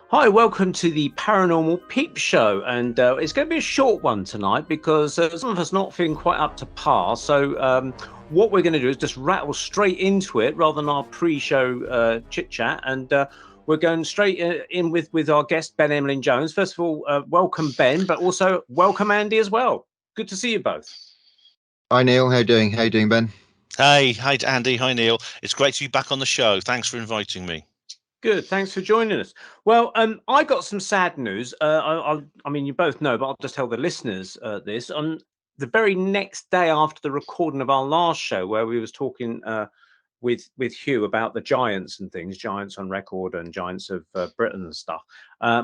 Hi, welcome to the Paranormal Peep Show, and it's going to be a short one tonight because some of us not feeling quite up to par. So what we're going to do is just rattle straight into it rather than our pre-show chit-chat, and we're going straight in with our guest, Ben Emlyn-Jones. First of all, welcome, Ben, but also welcome, Andy, as well. Good to see you both. Hi, Neil. How you doing? How you doing, Ben? Hey, hi, Andy. Hi, Neil. It's great to be back on the show. Thanks for inviting me. Good, thanks for joining us. Well, I got some sad news. I mean, you both know, but I'll just tell the listeners this. On the very next day after the recording of our last show, where we was talking with Hugh about the giants and things, giants on record and giants of Britain and stuff,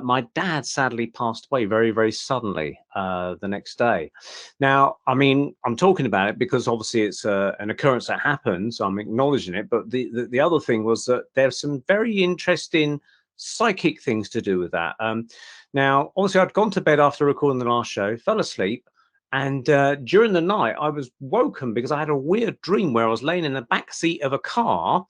my dad sadly passed away very, very suddenly the next day. Now, I mean, I'm talking about it because obviously it's an occurrence that happened, so I'm acknowledging it. But the other thing was that there's some very interesting psychic things to do with that. Now, obviously, I'd gone to bed after recording the last show, fell asleep. And during the night, I was woken because I had a weird dream where I was laying in the back seat of a car,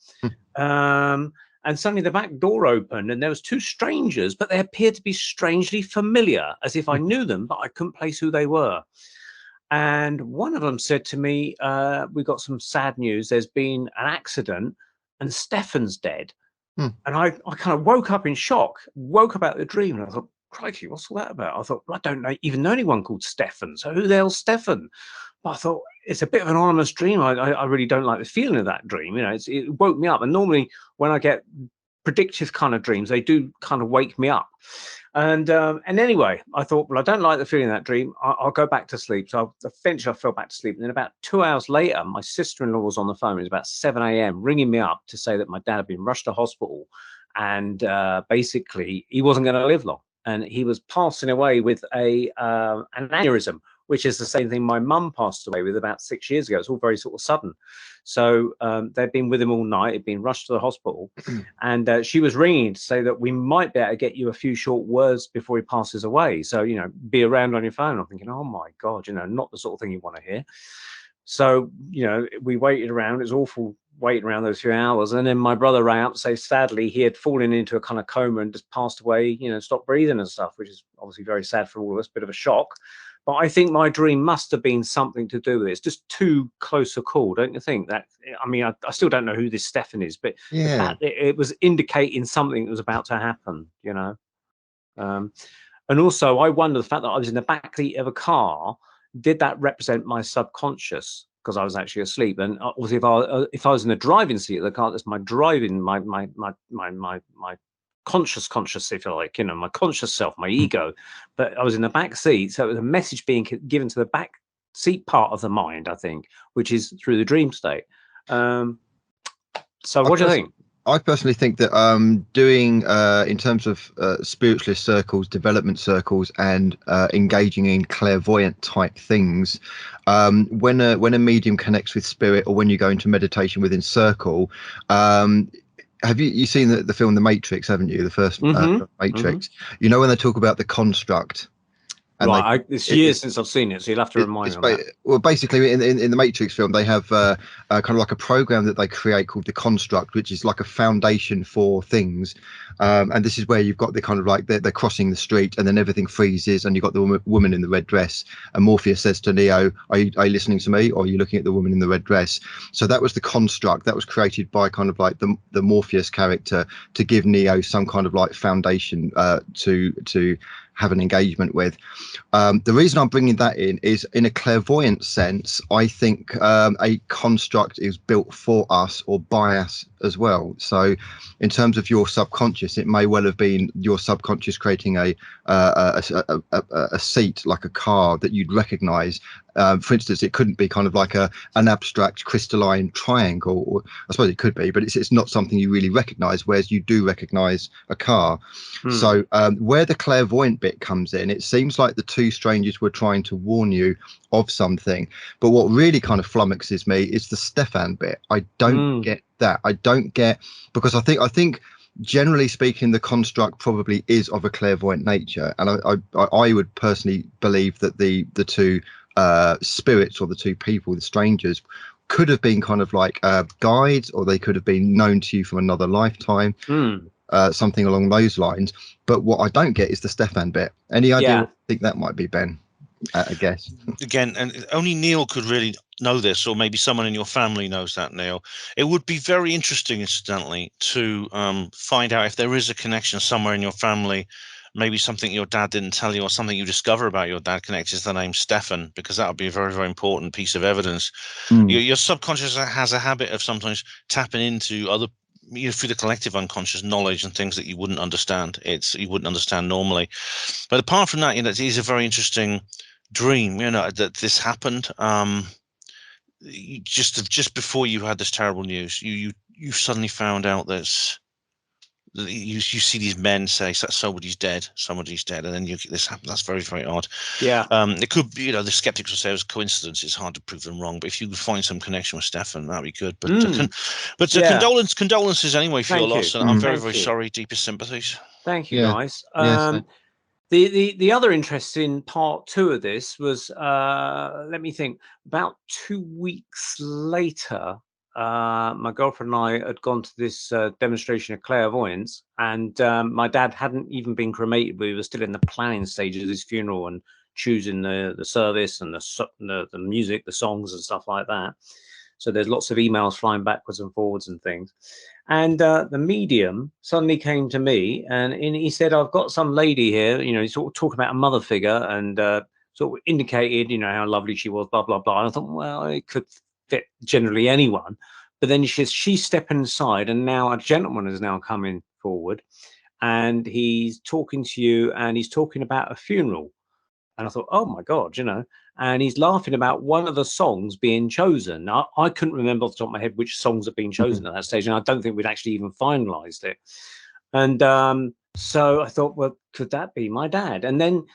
and suddenly the back door opened, and there was two strangers, but they appeared to be strangely familiar, as if I knew them, but I couldn't place who they were. And one of them said to me, "We got some sad news. There's been an accident, and Stefan's dead." And I kind of woke up in shock, woke up out of the dream, and I thought, crikey, what's all that about? I thought, well, I don't even know anyone called Stefan, so who the hell's Stefan? But I thought, it's a bit of an ominous dream. I really don't like the feeling of that dream. You know, it woke me up. And normally when I get predictive kind of dreams, they do kind of wake me up. And anyway, I thought, well, I don't like the feeling of that dream. I'll go back to sleep. So eventually I fell back to sleep. And then about 2 hours later, my sister-in-law was on the phone. It was about 7 a.m. ringing me up to say that my dad had been rushed to hospital. And basically, he wasn't going to live long. And he was passing away with an aneurysm, which is the same thing my mum passed away with about 6 years ago. It's all very sort of sudden. So they'd been with him all night. He'd been rushed to the hospital. And she was ringing to say that we might be able to get you a few short words before he passes away. So, you know, be around on your phone. I'm thinking, oh, my God, you know, not the sort of thing you want to hear. So, you know, we waited around. It was awful waiting around those few hours. And then my brother rang up to say, sadly, he had fallen into a kind of coma and just passed away, you know, stopped breathing and stuff, which is obviously very sad for all of us, bit of a shock. But I think my dream must have been something to do with it. It's just too close a call, don't you think? That, I mean, I still don't know who this Stefan is, but yeah, the fact that it was indicating something that was about to happen, you know. And also, I wonder the fact that I was in the back seat of a car, did that represent my subconscious? Because I was actually asleep, and obviously, if I was in the driving seat of the car, that's my driving, my conscious, if you like, you know, my conscious self, my ego. But I was in the back seat, so it was a message being given to the back seat part of the mind, I think, which is through the dream state. So, what do you think? I personally think that doing in terms of spiritualist circles, development circles, and engaging in clairvoyant type things, when a medium connects with spirit, or when you go into meditation within circle, have you seen the film The Matrix? Haven't you? The first Matrix. You know when they talk about the construct. And right, it's years since I've seen it, so you'll have to remind me. Well, basically, in the Matrix film, they have kind of like a program that they create called the construct, which is like a foundation for things. And this is where you've got the kind of like they're crossing the street, and then everything freezes, and you've got the woman in the red dress. And Morpheus says to Neo, "Are you listening to me, or are you looking at the woman in the red dress?" So that was the construct that was created by kind of like the Morpheus character to give Neo some kind of like foundation to have an engagement with. The reason I'm bringing that in is, in a clairvoyant sense, I think a construct is built for us or by us as well. So in terms of your subconscious, it may well have been your subconscious creating a seat, like a car that you'd recognize. For instance, it couldn't be kind of like an abstract crystalline triangle, or I suppose it could be, but it's not something you really recognize, whereas you do recognize a car. So where the clairvoyant bit comes in, it seems like the two strangers were trying to warn you of something. But what really kind of flummoxes me is the Stefan bit. I don't get that. I don't get, because I think generally speaking, the construct probably is of a clairvoyant nature, and I would personally believe that the two spirits, or the two people, the strangers, could have been kind of like guides, or they could have been known to you from another lifetime. something along those lines. But what I don't get is the Stefan bit. Any idea Yeah. what you think that might be, Ben? I guess. Again, and only Neil could really know this, or maybe someone in your family knows that, Neil. It would be very interesting, incidentally, to find out if there is a connection somewhere in your family, maybe something your dad didn't tell you, or something you discover about your dad connects to the name Stefan, because that would be a very, very important piece of evidence. Your subconscious has a habit of sometimes tapping into other, through the collective unconscious, knowledge and things that you wouldn't understand. You wouldn't understand normally. But apart from that, it is a very interesting dream, that this happened. Just before you had this terrible news, you suddenly found out that you see these men say somebody's dead, and then this happened. That's very, very odd. Yeah. It could be, the skeptics will say it was coincidence. It's hard to prove them wrong, but if you could find some connection with Stefan, that'd be good. But condolences anyway for your loss, and I'm very, very sorry. Deepest sympathies. Thank you, guys. Yes. The other interesting part 2 of this was, let me think, about 2 weeks later, my girlfriend and I had gone to this demonstration of clairvoyance, and my dad hadn't even been cremated, but we were still in the planning stage of his funeral and choosing the service and the music, the songs and stuff like that. So there's lots of emails flying backwards and forwards and things. And the medium suddenly came to me, and he said, I've got some lady here, he's sort of talking about a mother figure, and sort of indicated, how lovely she was, blah, blah, blah. And I thought, well, it could fit generally anyone. But then she's stepping aside, and now a gentleman is now coming forward, and he's talking to you, and he's talking about a funeral. And I thought, oh my God, and he's laughing about one of the songs being chosen. I couldn't remember off the top of my head which songs had been chosen at that stage, and I don't think we'd actually even finalized it. And so I thought, well, could that be my dad? And then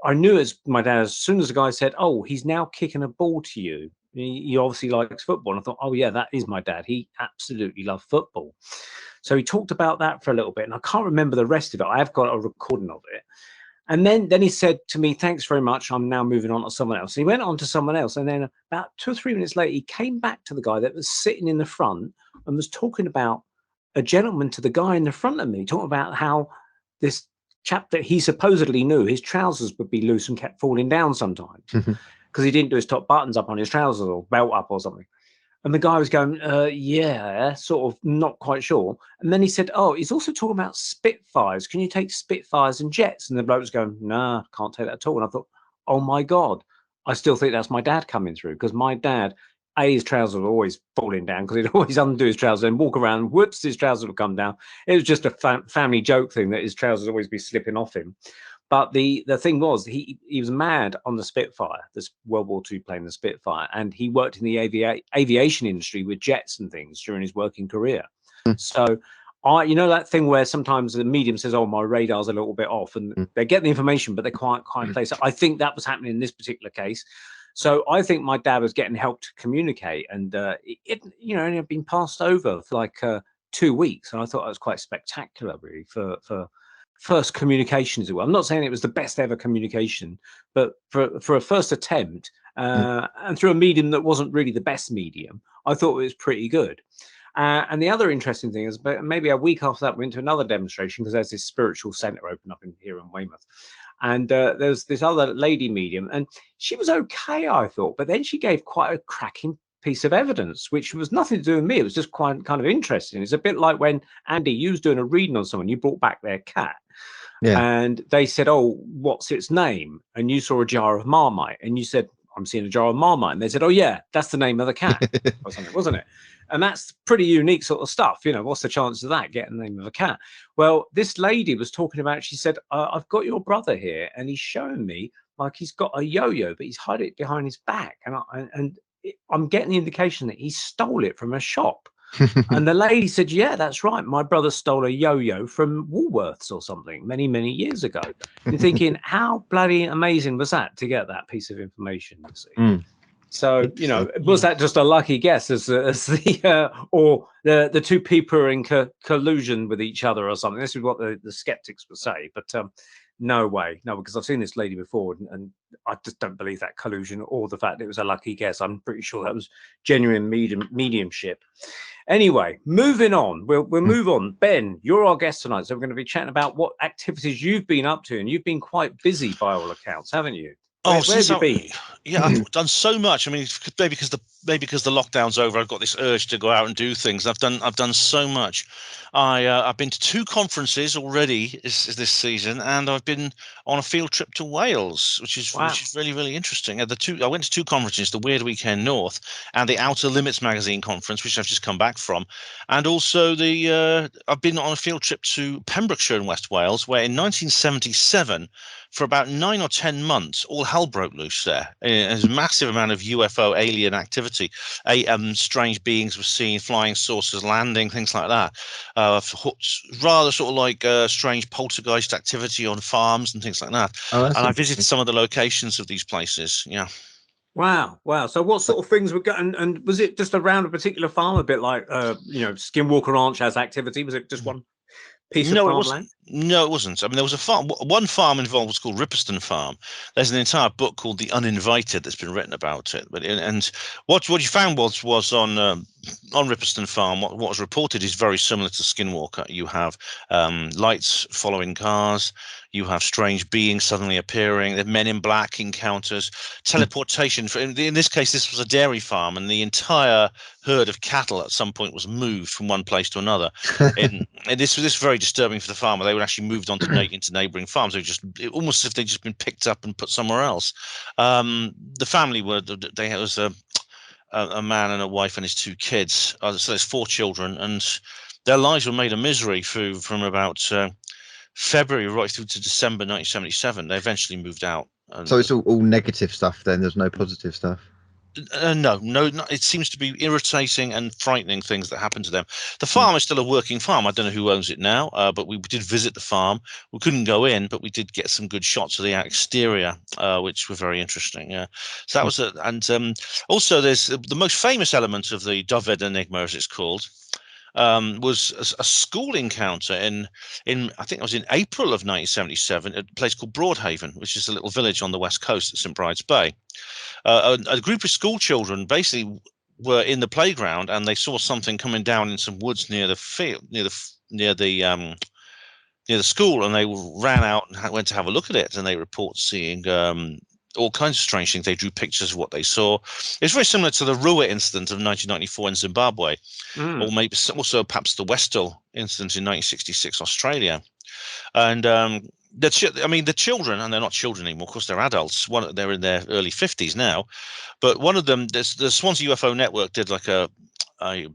I knew it's my dad as soon as the guy said, oh, he's now kicking a ball to you. He obviously likes football. And I thought, oh yeah, that is my dad. He absolutely loved football. So he talked about that for a little bit, and I can't remember the rest of it. I have got a recording of it. And then he said to me, thanks very much. I'm now moving on to someone else. He went on to someone else. And then about 2 or 3 minutes later, he came back to the guy that was sitting in the front and was talking about a gentleman to the guy in the front of me, talking about how this chap that he supposedly knew, his trousers would be loose and kept falling down sometimes because he didn't do his top buttons up on his trousers or belt up or something. And the guy was going, yeah, sort of not quite sure. And then he said, oh, he's also talking about Spitfires. Can you take Spitfires and jets? And the bloke was going, nah, can't take that at all. And I thought, oh my God, I still think that's my dad coming through, because my dad, his trousers were always falling down because he'd always undo his trousers and walk around, whoops, his trousers would come down. It was just a family joke thing that his trousers always be slipping off him. But the thing was, he was mad on the Spitfire, this World War II plane, the Spitfire, and he worked in the aviation industry with jets and things during his working career. So, that thing where sometimes the medium says, "Oh, my radar's a little bit off," and they get the information, but they can't place it. I think that was happening in this particular case. So I think my dad was getting help to communicate, and it had been passed over for like 2 weeks, and I thought that was quite spectacular, really, for first communication, as well. I'm not saying it was the best ever communication, but for a first attempt, and through a medium that wasn't really the best medium, I thought it was pretty good. And the other interesting thing is, maybe a week after that, we went to another demonstration because there's this spiritual center open up here in Weymouth. And there's this other lady medium, and she was okay, I thought, but then she gave quite a cracking piece of evidence, which was nothing to do with me. It was just quite kind of interesting. It's a bit like when, Andy, you was doing a reading on someone, you brought back their cat. Yeah. And they said, oh, what's its name? And you saw a jar of Marmite, and you said, I'm seeing a jar of Marmite. And they said, oh yeah, that's the name of the cat or something, wasn't it? And that's pretty unique sort of stuff. What's the chance of that, getting the name of a cat? Well, this lady was talking about, she said, I've got your brother here, and he's showing me like he's got a yo-yo, but he's hiding it behind his back. And I'm getting the indication that he stole it from a shop. And the lady said, yeah, that's right. My brother stole a yo-yo from Woolworths or something many, many years ago. And thinking, how bloody amazing was that to get that piece of information? You see? So, was that just a lucky guess or the two people are in collusion with each other or something? This is what the skeptics would say. But no way. No, because I've seen this lady before, and I just don't believe that collusion or the fact it was a lucky guess. I'm pretty sure that was genuine mediumship. Anyway, moving on. We'll move on. Ben, you're our guest tonight, so we're going to be chatting about what activities you've been up to, and you've been quite busy by all accounts, haven't you? Where have you been? Yeah, I've done so much. I mean, maybe because the lockdown's over, I've got this urge to go out and do things. I've done so much. I've been to 2 conferences already this season, and I've been on a field trip to Wales, which is really, really interesting. I went to 2 conferences: the Weird Weekend North and the Outer Limits magazine conference, which I've just come back from, and also I've been on a field trip to Pembrokeshire in West Wales, where in 1977. For about 9 or 10 months, all hell broke loose there. There's a massive amount of UFO alien activity. Strange beings were seen, flying saucers landing, things like that. Rather sort of like strange poltergeist activity on farms and things like that. And I visited some of the locations of these places. Yeah. Wow. So what sort of things were going? And was it just around a particular farm, a bit like Skinwalker Ranch has activity? Was it just one piece of farmland? No, it wasn't. I mean, there was a farm. One farm involved was called Ripperston Farm. There's an entire book called The Uninvited that's been written about it. And what you found was on Ripperston Farm, what was reported is very similar to Skinwalker. You have lights following cars. You have strange beings suddenly appearing. There are men in black encounters, teleportation. In this case, this was a dairy farm, and the entire herd of cattle at some point was moved from one place to another. And this was very disturbing for the farmer. They were actually moved on into neighbouring farms. Almost as if they'd just been picked up and put somewhere else. The family was a man and a wife and his 2 kids. So there's 4 children, and their lives were made a misery from about February right through to December 1977. They eventually moved out. So it's all negative stuff then? There's no positive stuff? No, it seems to be irritating and frightening things that happen to them. The farm is still a working farm. I don't know who owns it now, but we did visit the farm. We couldn't go in, but we did get some good shots of the exterior, which were very interesting. Yeah, so that was it. And also, there's the most famous element of the Dyfed Enigma, as it's called. Was a school encounter in I think it was in April of 1977 at a place called Broadhaven, which is a little village on the west coast at St Bride's Bay. A group of school children basically were in the playground, and they saw something coming down in some woods near the field, near the school, and they ran out and went to have a look at it, and they report seeing all kinds of strange things. They drew pictures of what they saw. It's very similar to the Rua incident of 1994 in Zimbabwe, or maybe also perhaps the Westall incident in 1966 Australia. And the children, and they're not children anymore, of course they're adults. They're in their early 50s now, but one of them, the Swansea UFO Network did like a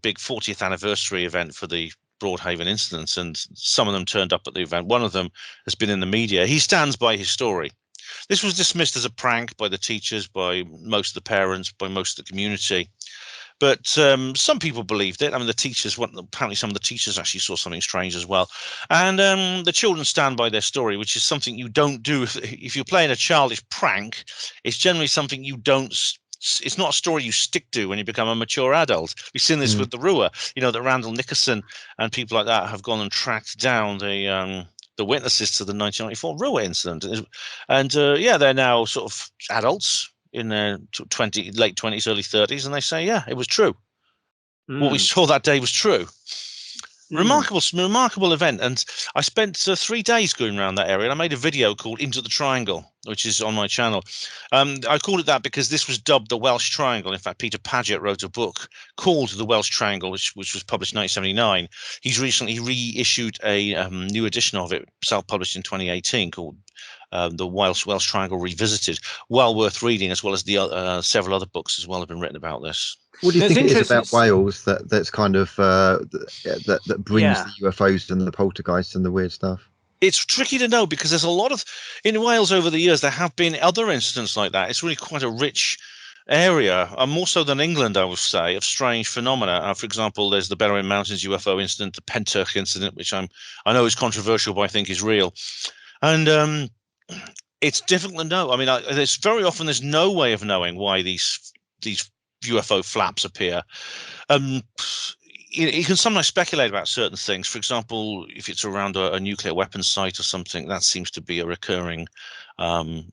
big 40th anniversary event for the Broadhaven incidents, and some of them turned up at the event. One of them has been in the media. He stands by his story. This was dismissed as a prank by the teachers, by most of the parents, by most of the community. But some people believed it. I mean, apparently some of the teachers actually saw something strange as well. And the children stand by their story, which is something you don't do. If you're playing a childish prank, it's generally something you don't. It's not a story you stick to when you become a mature adult. We've seen this with the Rua, that Randall Nickerson and people like that have gone and tracked down the witnesses to the 1994 Rua incident. And they're now sort of adults in their late 20s, early 30s, and they say, yeah, it was true. What we saw that day was true. Remarkable event. And I spent 3 days going around that area, and I made a video called Into the Triangle, which is on my channel. I called it that because this was dubbed the Welsh Triangle. In fact, Peter Paget wrote a book called The Welsh Triangle, which was published in 1979. He's recently reissued a new edition of it, self-published in 2018, called the Welsh Triangle Revisited. Well worth reading, as well as the several other books as well have been written about this. What do you think it is about Wales that's kind of that brings the UFOs and the poltergeists and the weird stuff? It's tricky to know, because there's a lot of, in Wales over the years, there have been other incidents like that. It's really quite a rich area, more so than England, I would say, of strange phenomena. For example, there's the Berwyn Mountains UFO incident, the Penturk incident, which I know is controversial, but I think is real. And it's difficult to know. I mean, there's no way of knowing why these UFO flaps appear. You can sometimes speculate about certain things. For example, if it's around a nuclear weapons site or something, that seems to be a recurring pattern.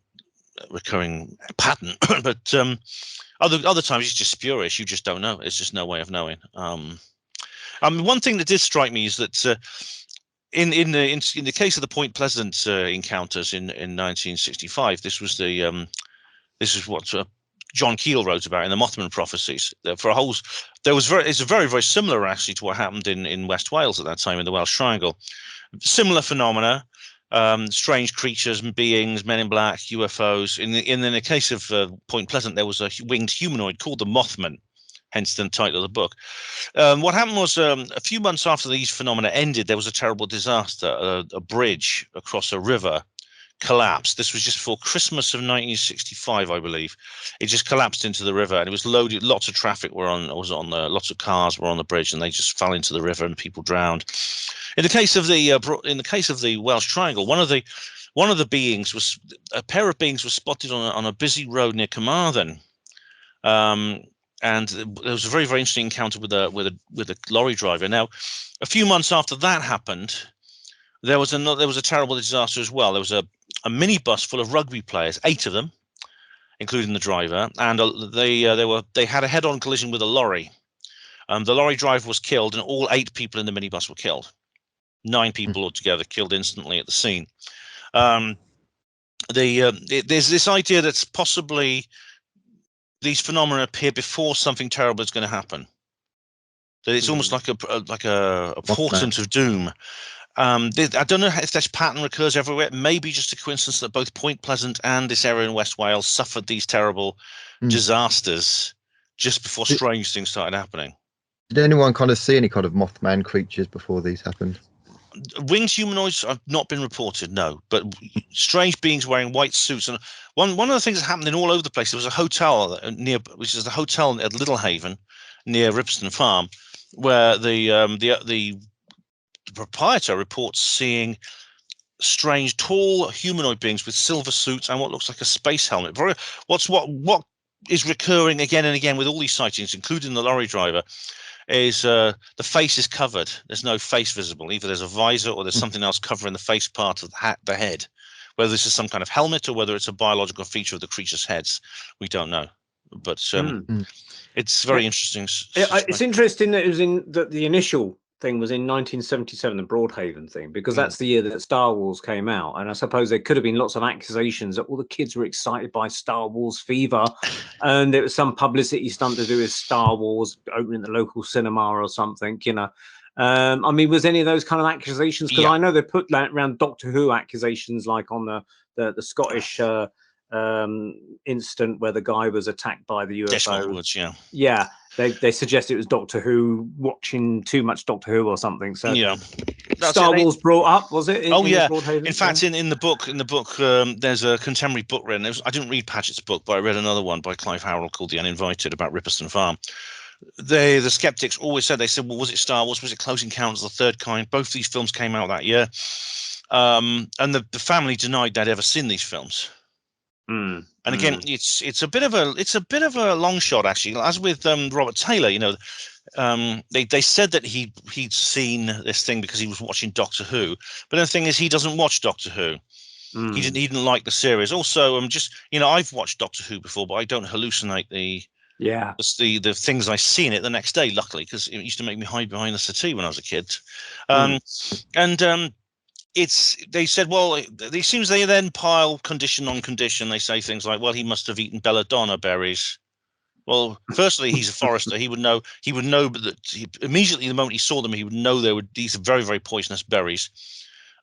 But other times it's just spurious. You just don't know. There's just no way of knowing. One thing that did strike me is that in the case of the Point Pleasant encounters in 1965, this is what John Keel wrote about in the Mothman prophecies. It's very, very similar actually to what happened in West Wales at that time in the Welsh Triangle. Similar phenomena, strange creatures and beings, men in black, UFOs. In the case of Point Pleasant, there was a winged humanoid called the Mothman, hence the title of the book. What happened was a few months after these phenomena ended, there was a terrible disaster. A bridge across a river collapsed. This was just before Christmas of 1965, I believe. It just collapsed into the river, and it was loaded. Lots of traffic lots of cars were on the bridge, and they just fell into the river, and people drowned. In the case of the Welsh Triangle, one of the beings was a pair of beings was spotted on a busy road near Carmarthen. And there was a very, very interesting encounter with a lorry driver. Now, a few months after that happened, there was a terrible disaster as well. There was a minibus full of rugby players, 8 of them, including the driver, and they had a head-on collision with a lorry. The lorry driver was killed, and all 8 people in the minibus were killed. 9 people altogether killed instantly at the scene. There's this idea that possibly these phenomena appear before something terrible is going to happen. That it's almost like a portent of doom. I don't know if this pattern recurs everywhere. It may be just a coincidence that both Point Pleasant and this area in West Wales suffered these terrible disasters just before strange things started happening. Did anyone kind of see any kind of Mothman creatures before these happened? Winged humanoids have not been reported, no, but strange beings wearing white suits. And one of the things that happened all over the place, there was a hotel which is the hotel at Littlehaven near Ripston Farm, where the proprietor reports seeing strange, tall humanoid beings with silver suits and what looks like a space helmet. What is recurring again and again with all these sightings, including the lorry driver, is the face is covered. There's no face visible. Either there's a visor or there's something else covering the face part of the head. Whether this is some kind of helmet or whether it's a biological feature of the creature's heads, we don't know. But it's very interesting. It's interesting that it was the initial thing was in 1977, the Broadhaven thing, because that's the year that Star Wars came out, and I suppose there could have been lots of accusations that all the kids were excited by Star Wars fever, and it was some publicity stunt to do with Star Wars opening the local cinema or something, you know. I mean, was any of those kind of accusations? Because I know they put that around Doctor Who accusations, like on the Scottish incident where the guy was attacked by the UFO. Yeah, they suggest it was Doctor Who, watching too much Doctor Who or something. So yeah, Star Wars brought up, was it? In fact, in the book, there's a contemporary book written. I didn't read Patchett's book, but I read another one by Clive Harrell called The Uninvited about Ripperston Farm. The skeptics always said, well, was it Star Wars? Was it Close Encounters of the Third Kind? Both these films came out that year, and the family denied they'd ever seen these films. And again, it's a bit of a long shot, actually. As with Robert Taylor, you know, they said that he'd seen this thing because he was watching Doctor Who, but the thing is, he doesn't watch Doctor Who. He didn't like the series. Also, I've watched Doctor Who before, but I don't hallucinate the things I see in it the next day, luckily, because it used to make me hide behind the settee when I was a kid. They said, well, it seems they then pile condition on condition. They say things like, well, he must have eaten belladonna berries. Well, firstly, he's a forester. He would know that immediately the moment he saw them, he would know these are very, very poisonous berries.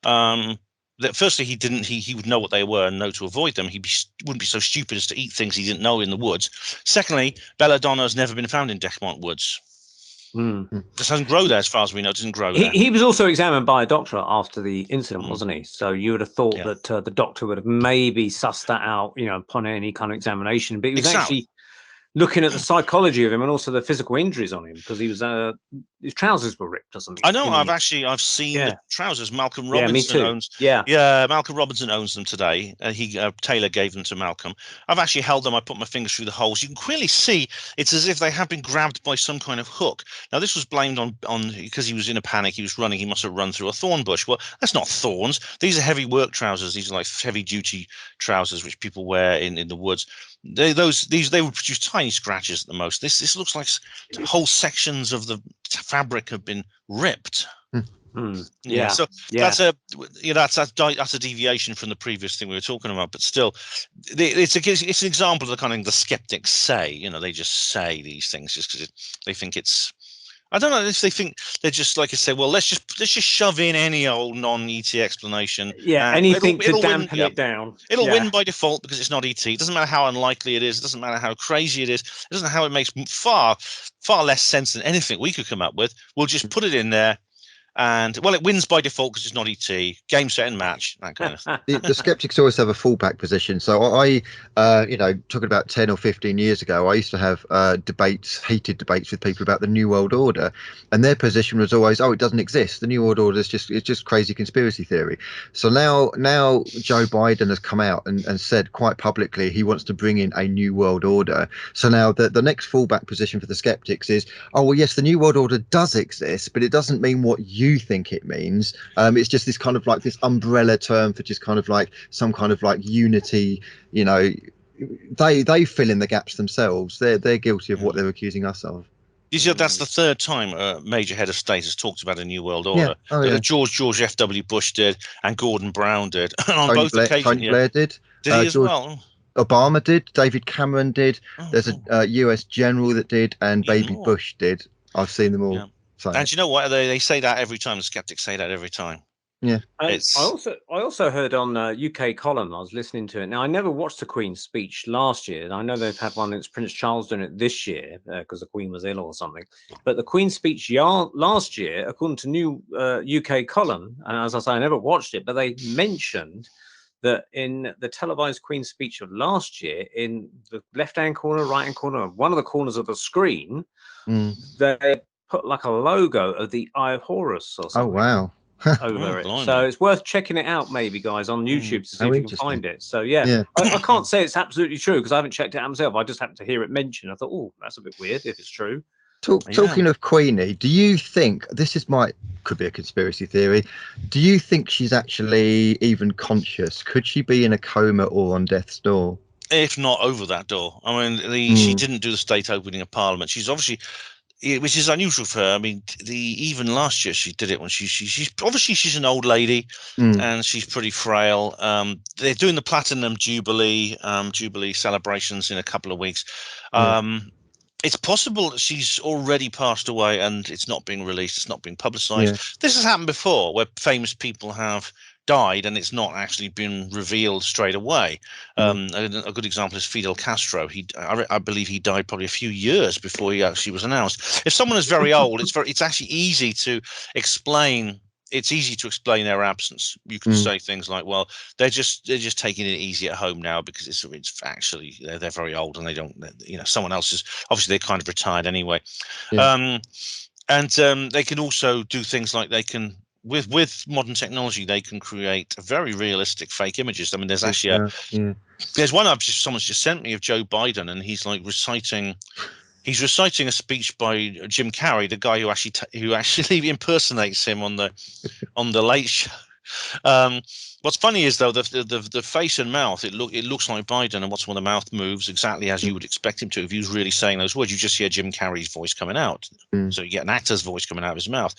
That firstly, he would know what they were and know to avoid them. He wouldn't be so stupid as to eat things he didn't know in the woods. Secondly, belladonna has never been found in Dechmont woods. Just doesn't grow there, as far as we know. It doesn't grow there. He was also examined by a doctor after the incident, wasn't he? So you would have thought that the doctor would have maybe sussed that out, you know, upon any kind of examination. But he was actually looking at the psychology of him and also the physical injuries on him, because he was his trousers were ripped or something. I know. I've seen the trousers. Malcolm Robinson owns. Malcolm Robinson owns them today. Taylor gave them to Malcolm. I've actually held them. I put my fingers through the holes. You can clearly see it's as if they have been grabbed by some kind of hook. Now, this was blamed on because he was in a panic. He was running. He must have run through a thorn bush. Well, that's not thorns. These are heavy work trousers. These are like heavy duty trousers which people wear in the woods. They would produce tiny scratches at the most. This looks like whole sections of the fabric had been ripped. Yeah. So yeah. that's a deviation from the previous thing we were talking about, but still, it's an example of the kind of the skeptics say. They just say these things just because they think it's. I don't know if they think they're just like I say. Well, let's just shove in any old non-ET explanation. Yeah, and anything to it'll dampen win, it down. It'll win by default because it's not ET. It doesn't matter how unlikely it is. It doesn't matter how crazy it is. It doesn't matter how it makes far less sense than anything we could come up with. We'll just put it in there. And it wins by default because it's not ET. Game, set, and match, that kind of thing. The skeptics always have a fallback position. So I talking about 10 or 15 years ago, I used to have heated debates with people about the New World Order, and their position was always, it doesn't exist. The New World Order is just crazy conspiracy theory. So now Joe Biden has come out and said quite publicly he wants to bring in a New World Order. So now the next fallback position for the skeptics is, yes, the New World Order does exist, but it doesn't mean what you think it means. It's just this kind of like this umbrella term for just kind of like some kind of like unity. They fill in the gaps themselves. They're guilty of what they're accusing us of. You see, that's the third time a major head of state has talked about a New World Order. George F.W. Bush did, and Gordon Brown did. And on both occasions, Tony Blair did. Did he as well? Obama did. David Cameron did. There's a US general that did, and Baby Bush did. I've seen them all. Yeah. And you know what? They say that every time. The skeptics say that every time. Yeah. I also heard on UK column. I was listening to it. Now I never watched the Queen's speech last year, and I know they've had one. It's Prince Charles doing it this year because the Queen was ill or something. But the Queen's speech last year, according to new UK column, and as I say, I never watched it, but they mentioned that in the televised Queen's speech of last year, in the left-hand corner, right-hand corner, one of the corners of the screen, they put like a logo of the Eye of Horus or something. Oh wow. Over it. So it's worth checking it out, maybe, guys, on YouTube to see if you can find it. So I can't say it's absolutely true because I haven't checked it out myself. I just happened to hear it mentioned. I thought, that's a bit weird if it's true. Talking of Queenie, do you think could be a conspiracy theory? Do you think she's actually even conscious? Could she be in a coma or on death's door? If not over that door. I mean, she didn't do the state opening of Parliament. She's obviously, which is unusual for her. I mean, even last year she did it when she's obviously she's an old lady and she's pretty frail. They're doing the Platinum Jubilee celebrations in a couple of weeks. It's possible that she's already passed away and it's not being released. It's not being publicized. This has happened before where famous people have died and it's not actually been revealed straight away. A good example is Fidel Castro. I believe he died probably a few years before he actually was announced. If someone is very old, it's actually easy to explain. It's easy to explain their absence. You can say things like, "Well, they're just taking it easy at home now because it's actually they're very old and they don't, someone else is obviously they're kind of retired anyway." And they can also do things like they can. With modern technology, they can create very realistic fake images. I mean, there's actually there's one someone's just sent me of Joe Biden, and he's like reciting a speech by Jim Carrey, the guy who actually impersonates him on the Late Show. What's funny is though the face and mouth, it looks like Biden, and what's when the mouth moves exactly as you would expect him to if he was really saying those words. You just hear Jim Carrey's voice coming out, so you get an actor's voice coming out of his mouth.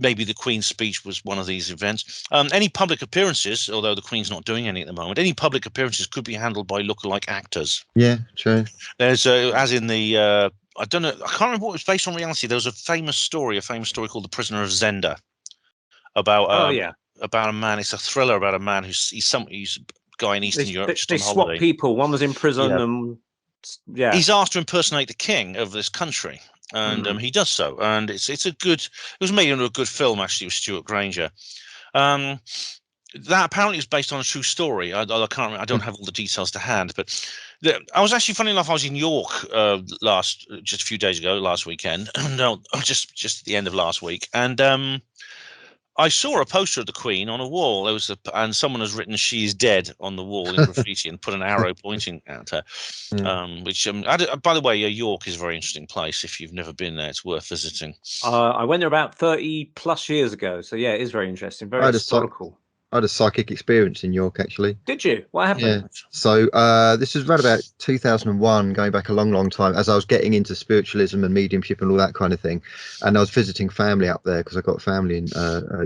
Maybe the Queen's speech was one of these events. Any public appearances, although the Queen's not doing any at the moment, any public appearances could be handled by lookalike actors. Yeah, true. There's as in the I don't know, I can't remember what it was based on reality. There was a famous story called The Prisoner of Zenda about about a man. It's a thriller about a man he's a guy in Eastern Europe. They swap people. One was in prison, and he's asked to impersonate the king of this country, and he does so. And it was made into a good film actually with Stuart Granger. That apparently is based on a true story. I don't have all the details to hand, but I was actually, funny enough, I was in York just a few days ago, last weekend. No, just at the end of last week, and I saw a poster of the Queen on a wall. And someone has written "She is dead" on the wall in graffiti and put an arrow pointing at her. Which, by the way, York is a very interesting place. If you've never been there, it's worth visiting. I went there about 30 plus years ago. So yeah, it is very interesting, very historical. I had a psychic experience in York, actually. Did you? What happened? Yeah. So this was around about 2001, going back a long, long time, as I was getting into spiritualism and mediumship and all that kind of thing. And I was visiting family up there because I got family in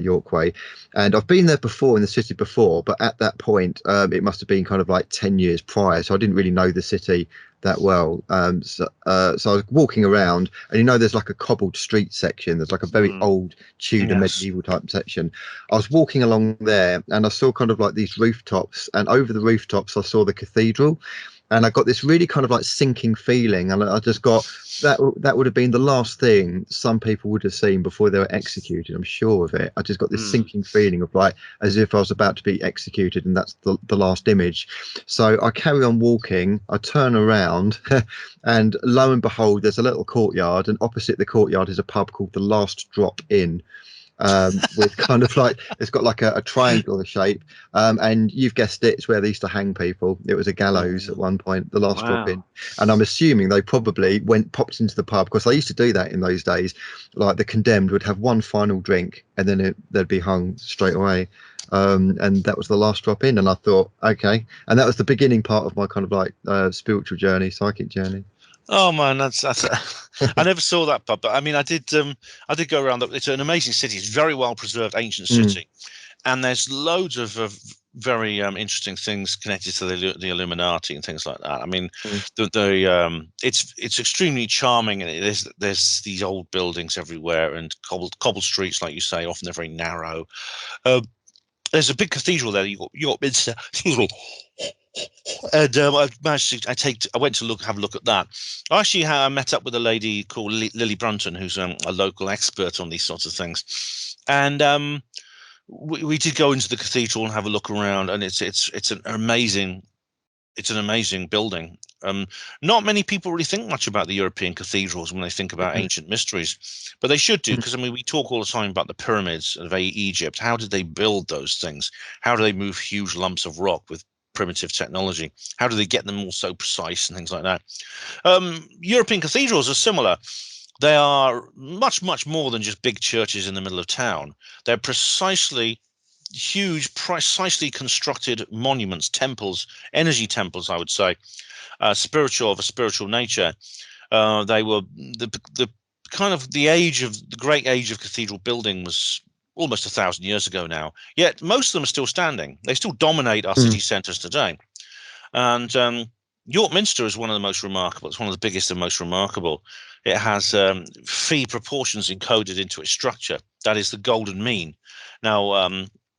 York Way. And I've been there before, in the city before, but at that point, it must have been kind of like 10 years prior. So I didn't really know the city that well. So I was walking around, and there's like a cobbled street section. There's like a very old Tudor medieval type section. I was walking along there, and I saw kind of like these rooftops, and over the rooftops I saw the cathedral, and I got this really kind of like sinking feeling, and I just got that would have been the last thing some people would have seen before they were executed. I'm sure of it. I just got this sinking feeling of like as if I was about to be executed, and that's the last image. So I carry on walking, I turn around and lo and behold, there's a little courtyard, and opposite the courtyard is a pub called the Last Drop Inn, with kind of like, it's got like a triangular shape, and you've guessed it, it's where they used to hang people. It was a gallows at one point, the Last Drop In, and I'm assuming they probably popped into the pub, because they used to do that in those days. Like the condemned would have one final drink, and then they'd be hung straight away. And that was the Last Drop In, and I thought, okay, and that was the beginning part of my kind of like spiritual journey, psychic journey. Oh man, that's I never saw that pub, but I mean, I did go around. It's an amazing city. It's a very well preserved ancient city, and there's loads of very interesting things connected to the Illuminati and things like that. I mean, it's extremely charming, and there's these old buildings everywhere and cobbled streets, like you say. Often they're very narrow. There's a big cathedral there, York Minster. And I went to have a look at that. I actually met up with a lady called Lily Brunton, who's a local expert on these sorts of things, and we did go into the cathedral and have a look around, and it's an amazing building. Not many people really think much about the European cathedrals when they think about ancient mysteries, but they should do, because I mean, we talk all the time about the pyramids of Egypt. How did they build those things? How do they move huge lumps of rock with primitive technology? How do they get them all so precise and things like that? European cathedrals are similar. They are much more than just big churches in the middle of town. They're precisely huge, precisely constructed monuments, temples, energy temples, I would say, of a spiritual nature. They were the kind of the great age of cathedral building was almost 1,000 years ago now. Yet most of them are still standing. They still dominate our city centres today. And York Minster is one of the most remarkable. It's one of the biggest and most remarkable. It has phi proportions encoded into its structure. That is the golden mean. Now,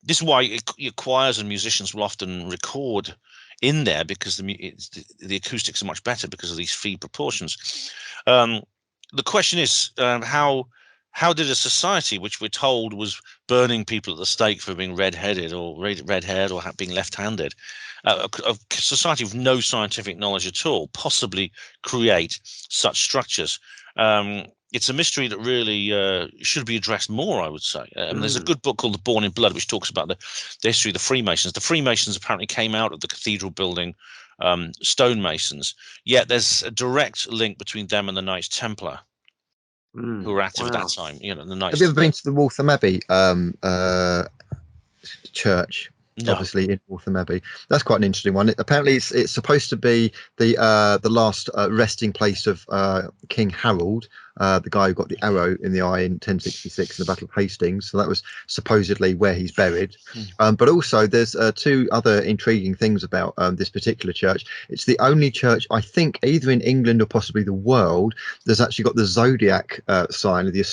this is why choirs and musicians will often record in there, because the acoustics are much better because of these phi proportions. The question is, how did a society which we're told was burning people at the stake for being red-headed or red-haired or being left-handed, a society with no scientific knowledge at all, possibly create such structures? It's a mystery that really should be addressed more, I would say. There's a good book called The Born in Blood, which talks about the history of the Freemasons. The Freemasons apparently came out of the cathedral building stonemasons, yet there's a direct link between them and the Knights Templar, who were active at that time. The Knights. Have you ever been to the Waltham Abbey church? No. Obviously in Waltham Abbey. That's quite an interesting one. Apparently it's supposed to be the last resting place of King Harold, the guy who got the arrow in the eye in 1066 in the Battle of Hastings. So that was supposedly where he's buried. But also there's two other intriguing things about this particular church. It's the only church, I think, either in England or possibly the world, that's actually got the zodiac sign of the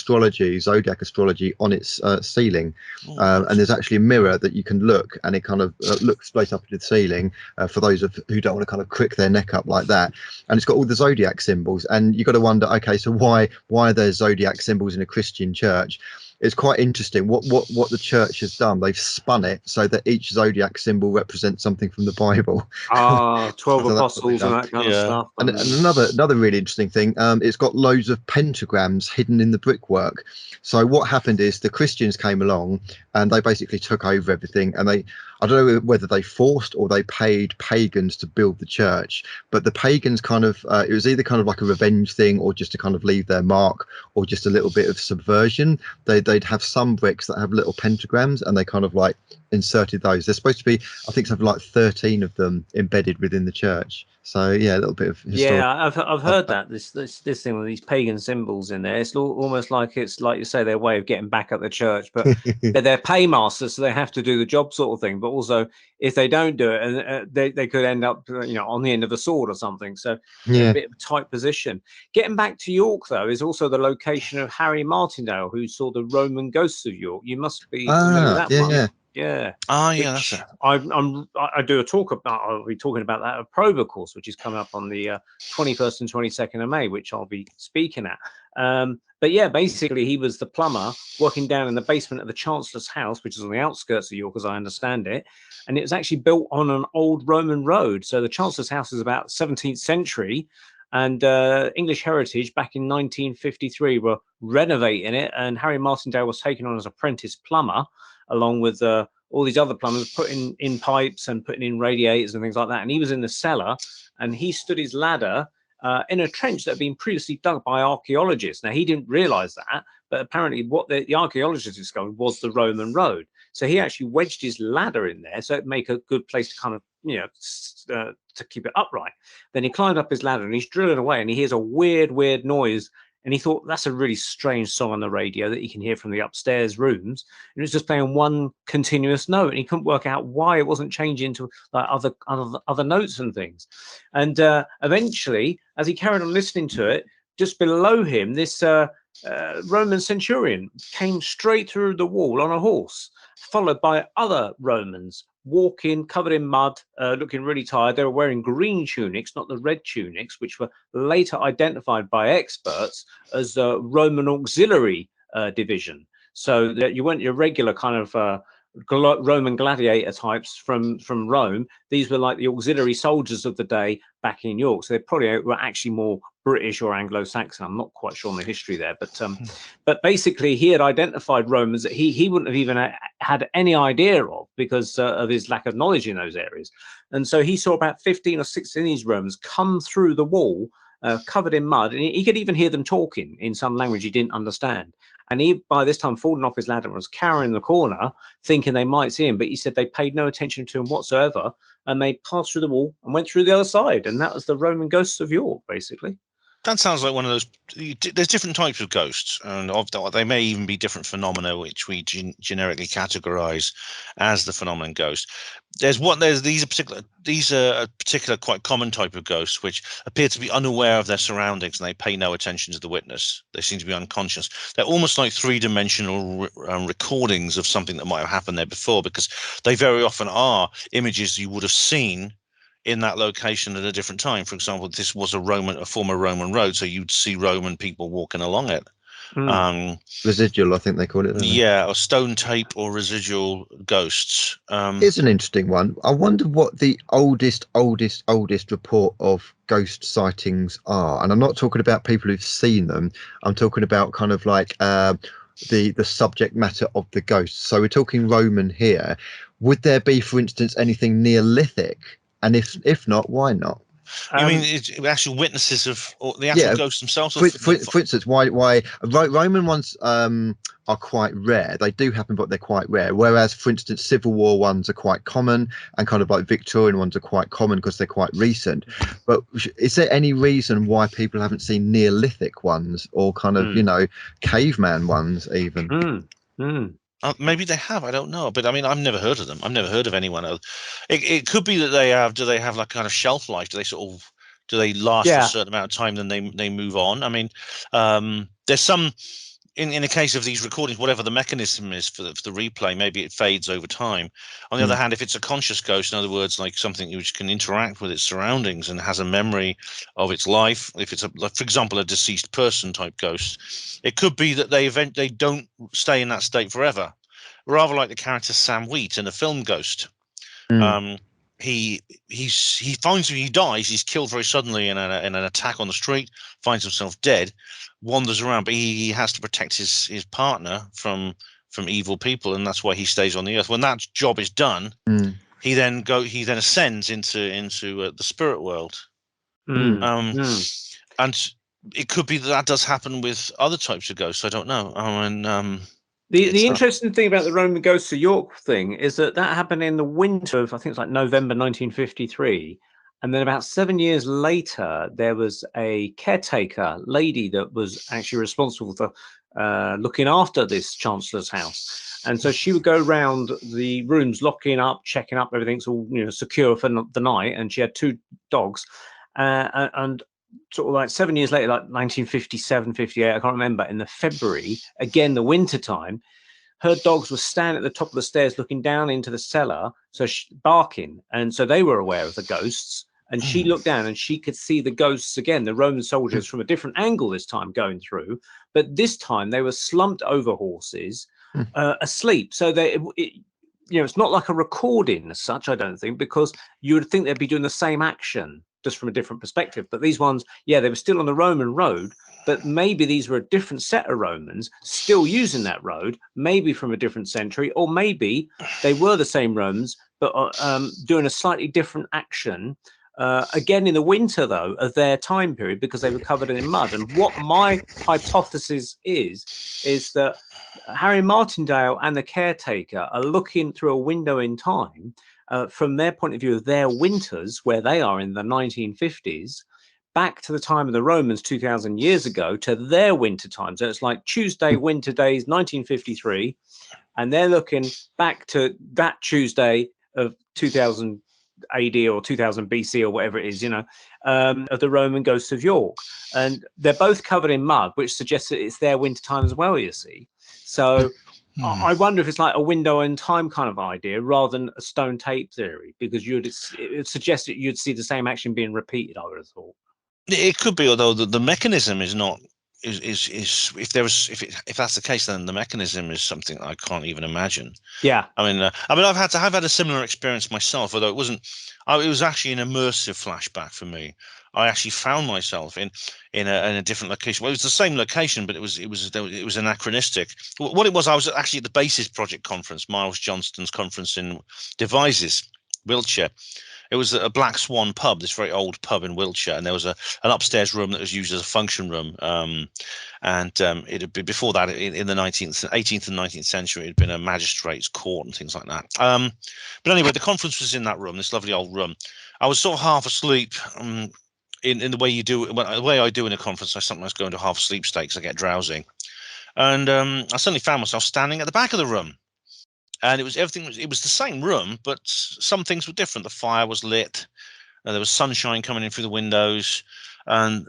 zodiac astrology on its ceiling. And there's actually a mirror that you can look, and it kind of looks straight up into the ceiling for those who don't want to kind of crick their neck up like that. And it's got all the zodiac symbols, and you've got to wonder, okay, so why are there zodiac symbols in a Christian church? It's quite interesting what the church has done. They've spun it so that each zodiac symbol represents something from the Bible. 12 So apostles and that kind of stuff. And another really interesting thing, it's got loads of pentagrams hidden in the brickwork. So what happened is the Christians came along and they basically took over everything, and I don't know whether they forced or they paid pagans to build the church, but the pagans kind of it was either kind of like a revenge thing, or just to kind of leave their mark, or just a little bit of subversion. They they'd have some bricks that have little pentagrams, and they kind of like inserted those. There's supposed to be, I think, something like 13 of them embedded within the church. So yeah, a little bit of historical. Yeah, I've heard that this thing with these pagan symbols in there. It's almost like it's like you say their way of getting back at the church, but they're paymasters, so they have to do the job sort of thing. But also, if they don't do it, and they could end up on the end of the sword or something. So Yeah. a bit of a tight position. Getting back to York though is also the location of Harry Martindale, who saw the Roman ghosts of York. You must be familiar with that one. Yeah. Yeah. Yeah, that's it. I do a talk about. I'll be talking about that at Proba course, which is coming up on the 21st and 22nd of May, which I'll be speaking at. But yeah, basically, he was the plumber working down in the basement of the Chancellor's house, which is on the outskirts of York, as I understand it. And it was actually built on an old Roman road. So the Chancellor's house is about 17th century. And English Heritage back in 1953 were renovating it. And Harry Martindale was taken on as apprentice plumber, along with all these other plumbers putting in pipes and putting in radiators and things like that. And he was in the cellar, and he stood his ladder in a trench that had been previously dug by archaeologists. Now, he didn't realize that, but apparently what the archaeologists discovered was the Roman road. So he actually wedged his ladder in there so it'd make a good place to kind of, to keep it upright. Then he climbed up his ladder and he's drilling away, and he hears a weird noise. And he thought, that's a really strange song on the radio that you can hear from the upstairs rooms. And it was just playing one continuous note, and he couldn't work out why it wasn't changing to like other notes and things. And eventually, as he carried on listening to it, just below him, this Roman centurion came straight through the wall on a horse, followed by other Romans walking, covered in mud, looking really tired. They were wearing green tunics, not the red tunics, which were later identified by experts as Roman auxiliary division. So that you weren't your regular kind of Roman gladiator types from Rome. These were like the auxiliary soldiers of the day back in York. So they probably were actually more British or Anglo-Saxon. I'm not quite sure on the history there, but basically he had identified Romans that he wouldn't have even had any idea of because of his lack of knowledge in those areas. And so he saw about 15 or 16 of these Romans come through the wall, covered in mud, and he could even hear them talking in some language he didn't understand. And he, by this time, fallen off his ladder and was cowering in the corner, thinking they might see him. But he said they paid no attention to him whatsoever, and they passed through the wall and went through the other side. And that was the Roman ghosts of York, basically. That sounds like one of those. There's different types of ghosts, and they may even be different phenomena, which we generically categorize as the phenomenon ghost. These are a particular quite common type of ghosts, which appear to be unaware of their surroundings and they pay no attention to the witness. They seem to be unconscious. They're almost like three-dimensional recordings of something that might have happened there before, because they very often are images you would have seen in that location at a different time. For example, this was a former Roman road, so you'd see Roman people walking along it. Residual, I think they call it. Yeah, or stone tape or residual ghosts. It's an interesting one. I wonder what the oldest report of ghost sightings are. And I'm not talking about people who've seen them. I'm talking about kind of like the subject matter of the ghosts. So we're talking Roman here. Would there be, for instance, anything Neolithic? And if not, why not? You mean actual witnesses of the actual ghosts themselves? For instance, why Roman ones are quite rare. They do happen, but they're quite rare. Whereas, for instance, Civil War ones are quite common, and kind of like Victorian ones are quite common because they're quite recent. But is there any reason why people haven't seen Neolithic ones or kind of caveman ones even? Maybe they have. I don't know. But I mean, I've never heard of them. I've never heard of anyone else. It could be that they have. Do they have like kind of shelf life? Do they last for a certain amount of time, then they move on? I mean, there's some in the case of these recordings, whatever the mechanism is for the replay, maybe it fades over time. On the other hand, if it's a conscious ghost, in other words, like something which can interact with its surroundings and has a memory of its life, if it's for example, a deceased person type ghost, it could be that they don't stay in that state forever. Rather like the character Sam Wheat in the film Ghost. He finds he dies. He's killed very suddenly in an attack on the street. Finds himself dead. Wanders around, but he has to protect his partner from evil people, and that's why he stays on the earth. When that job is done, he then ascends into the spirit world. And it could be that does happen with other types of ghosts. I don't know. The interesting thing about the Roman Ghosts of York thing is that happened in the winter of, I think it's like November 1953. And then about 7 years later, there was a caretaker lady that was actually responsible for looking after this Chancellor's house. And so she would go around the rooms, locking up, checking up, everything's all secure for the night. And she had 2 dogs. And sort of like 7 years later, like 1957, 58, I can't remember, in the February, again, the winter time, her dogs were standing at the top of the stairs looking down into the cellar, so barking. And so they were aware of the ghosts. And she looked down and she could see the ghosts again, the Roman soldiers from a different angle this time going through. But this time they were slumped over horses, asleep. So it's not like a recording as such, I don't think, because you would think they'd be doing the same action, just from a different perspective. But these ones, they were still on the Roman road, but maybe these were a different set of Romans still using that road, maybe from a different century, or maybe they were the same Romans, but doing a slightly different action. Again, in the winter, though, of their time period, because they were covered in mud. And what my hypothesis is that Harry Martindale and the caretaker are looking through a window in time, from their point of view of their winters, where they are in the 1950s, back to the time of the Romans 2,000 years ago, to their winter time. So it's like Tuesday, winter days, 1953, and they're looking back to that Tuesday of 2000 AD or 2000 BC or whatever it is, of the Roman Ghosts of York. And they're both covered in mud, which suggests that it's their winter time as well, you see. So I wonder if it's like a window in time kind of idea rather than a stone tape theory, because it would suggest that you'd see the same action being repeated, I would have thought. It could be, although the mechanism is not. If that's the case, then the mechanism is something I can't even imagine. Yeah, I mean, I've had a similar experience myself, although it wasn't. It was actually an immersive flashback for me. I actually found myself in a different location. Well, it was the same location, but it was anachronistic. What it was, I was actually at the Basis Project conference, Miles Johnston's conference in Devizes, Wiltshire. It was a Black Swan pub, this very old pub in Wiltshire, and there was an upstairs room that was used as a function room. It had been before that in the 18th and 19th century. It had been a magistrate's court and things like that. But anyway, the conference was in that room, this lovely old room. I was sort of half asleep. In the way you do, the way I do in a conference, I sometimes go into half sleep state because I get drowsy, and I suddenly found myself standing at the back of the room. And it was the same room, but some things were different. The fire was lit, there was sunshine coming in through the windows, and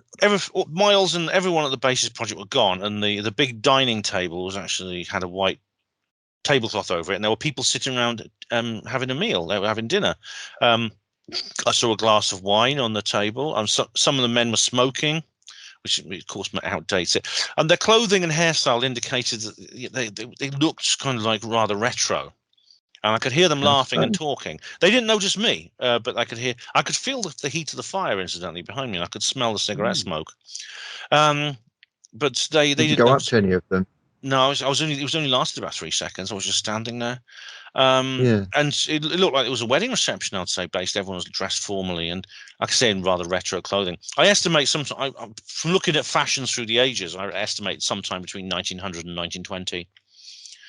Miles and everyone at the Basis Project were gone, and the big dining table had a white tablecloth over it, and there were people sitting around having a meal. They were having dinner. I saw a glass of wine on the table. Some of the men were smoking, which of course outdates it. And their clothing and hairstyle indicated that they looked kind of like rather retro. And I could hear them laughing and talking. They didn't notice me, but I could feel the heat of the fire, incidentally, behind me, and I could smell the cigarette smoke. But they Did you didn't go up to any of them? No, it was only lasted about 3 seconds. I was just standing there. Yeah. And it looked like it was a wedding reception, I'd say, based. Everyone was dressed formally and, like I say, in rather retro clothing. I estimate from looking at fashions through the ages, I estimate sometime between 1900 and 1920.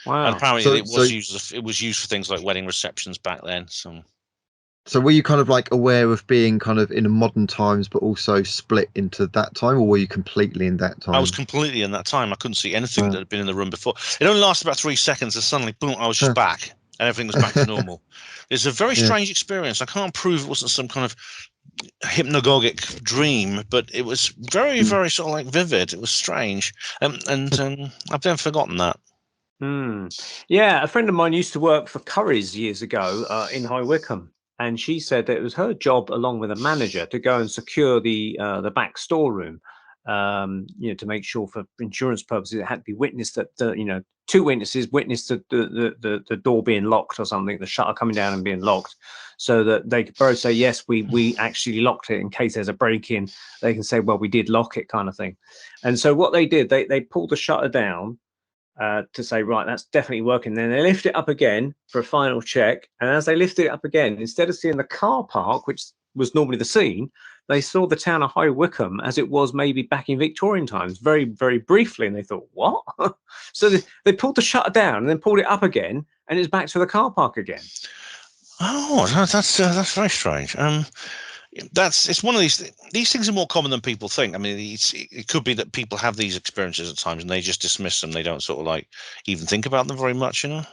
Wow. And apparently it was used for things like wedding receptions back then. So were you kind of like aware of being kind of in modern times, but also split into that time, or were you completely in that time? I was completely in that time. I couldn't see anything that had been in the room before. It only lasted about 3 seconds, and suddenly, boom, I was just back, and everything was back to normal. It's a very strange experience. I can't prove it wasn't some kind of hypnagogic dream, but it was very, very sort of like vivid. It was strange, and I've never forgotten that. Yeah, a friend of mine used to work for Curry's years ago in High Wycombe. And she said that it was her job, along with a manager, to go and secure the back storeroom, to make sure for insurance purposes it had to be witnessed that 2 witnesses witnessed the door being locked or something, the shutter coming down and being locked, so that they could both say, yes, we actually locked it. In case there's a break-in, they can say, well, we did lock it, kind of thing. And so what they did, they pulled the shutter down to say, right, that's definitely working. Then they lift it up again for a final check, and as they lift it up again, instead of seeing the car park, which was normally the scene, they saw the town of High Wycombe as it was maybe back in Victorian times, very, very briefly, and they thought, what? So they pulled the shutter down and then pulled it up again, and it's back to the car park again. Oh, that's very strange. It's one of these things are more common than people think. I mean, it could be that people have these experiences at times and they just dismiss them. They don't sort of like even think about them very much, you know.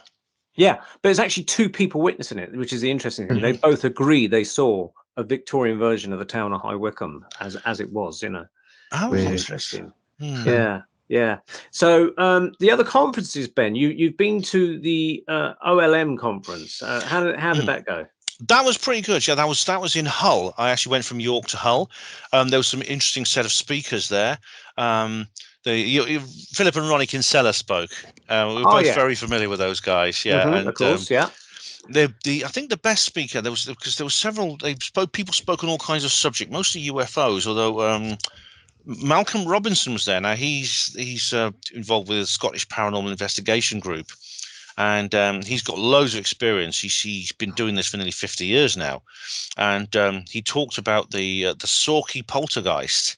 Yeah, but it's actually two people witnessing it, which is the interesting thing. They Mhm. both agree they saw a Victorian version of the town of High Wycombe as it was, you know. Oh, Which is Weird. interesting. Hmm. Yeah. So the other conferences, Ben, you've been to the OLM conference. How did that go? That was pretty good. Yeah, that was in Hull. I actually went from York to Hull. There was some interesting set of speakers there. Philip and Ronnie Kinsella spoke. We were both very familiar with those guys. Yeah, Mm-hmm, and of course, yeah. I think the best speaker because there were several. People spoke on all kinds of subjects, mostly UFOs. Although Malcolm Robinson was there. Now he's involved with the Scottish Paranormal Investigation Group, and he's got loads of experience. He's been doing this for nearly 50 years now, and he talked about the Sawkey poltergeist,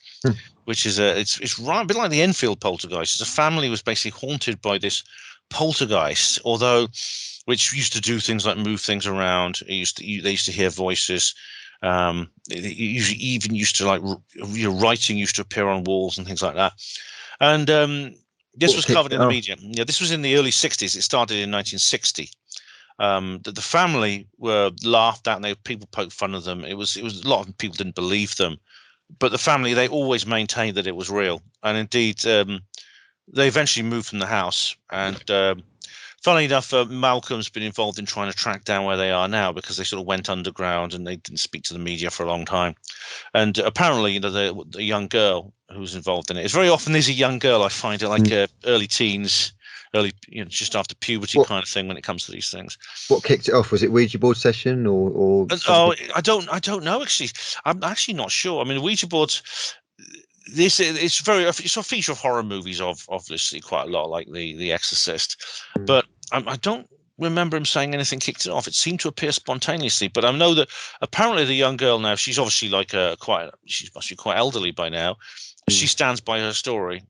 which is it's right a bit like the Enfield poltergeist. It's a family was basically haunted by this poltergeist, which used to do things like move things around. They used to hear voices. It usually even used to like writing used to appear on walls and things like that. And this was covered in the media. Yeah, this was in the early 60s. It started in 1960. The family were laughed at, and people poked fun of them. It was a lot of people didn't believe them, but the family, they always maintained that it was real. And indeed, they eventually moved from the house. And funnily enough, Malcolm's been involved in trying to track down where they are now, because they sort of went underground and they didn't speak to the media for a long time. And apparently, you know, the young girl who's involved in it, it's very often there's a young girl, I find it, like early teens, just after puberty kind of thing when it comes to these things. What kicked it off? Was it Ouija board session or I don't know, actually. I'm actually not sure. I mean, Ouija boards, it's a feature of horror movies, obviously quite a lot, like the Exorcist, but I don't remember him saying anything kicked it off. It seemed to appear spontaneously, but I know that apparently the young girl now, she's obviously she must be quite elderly by now. She stands by her story.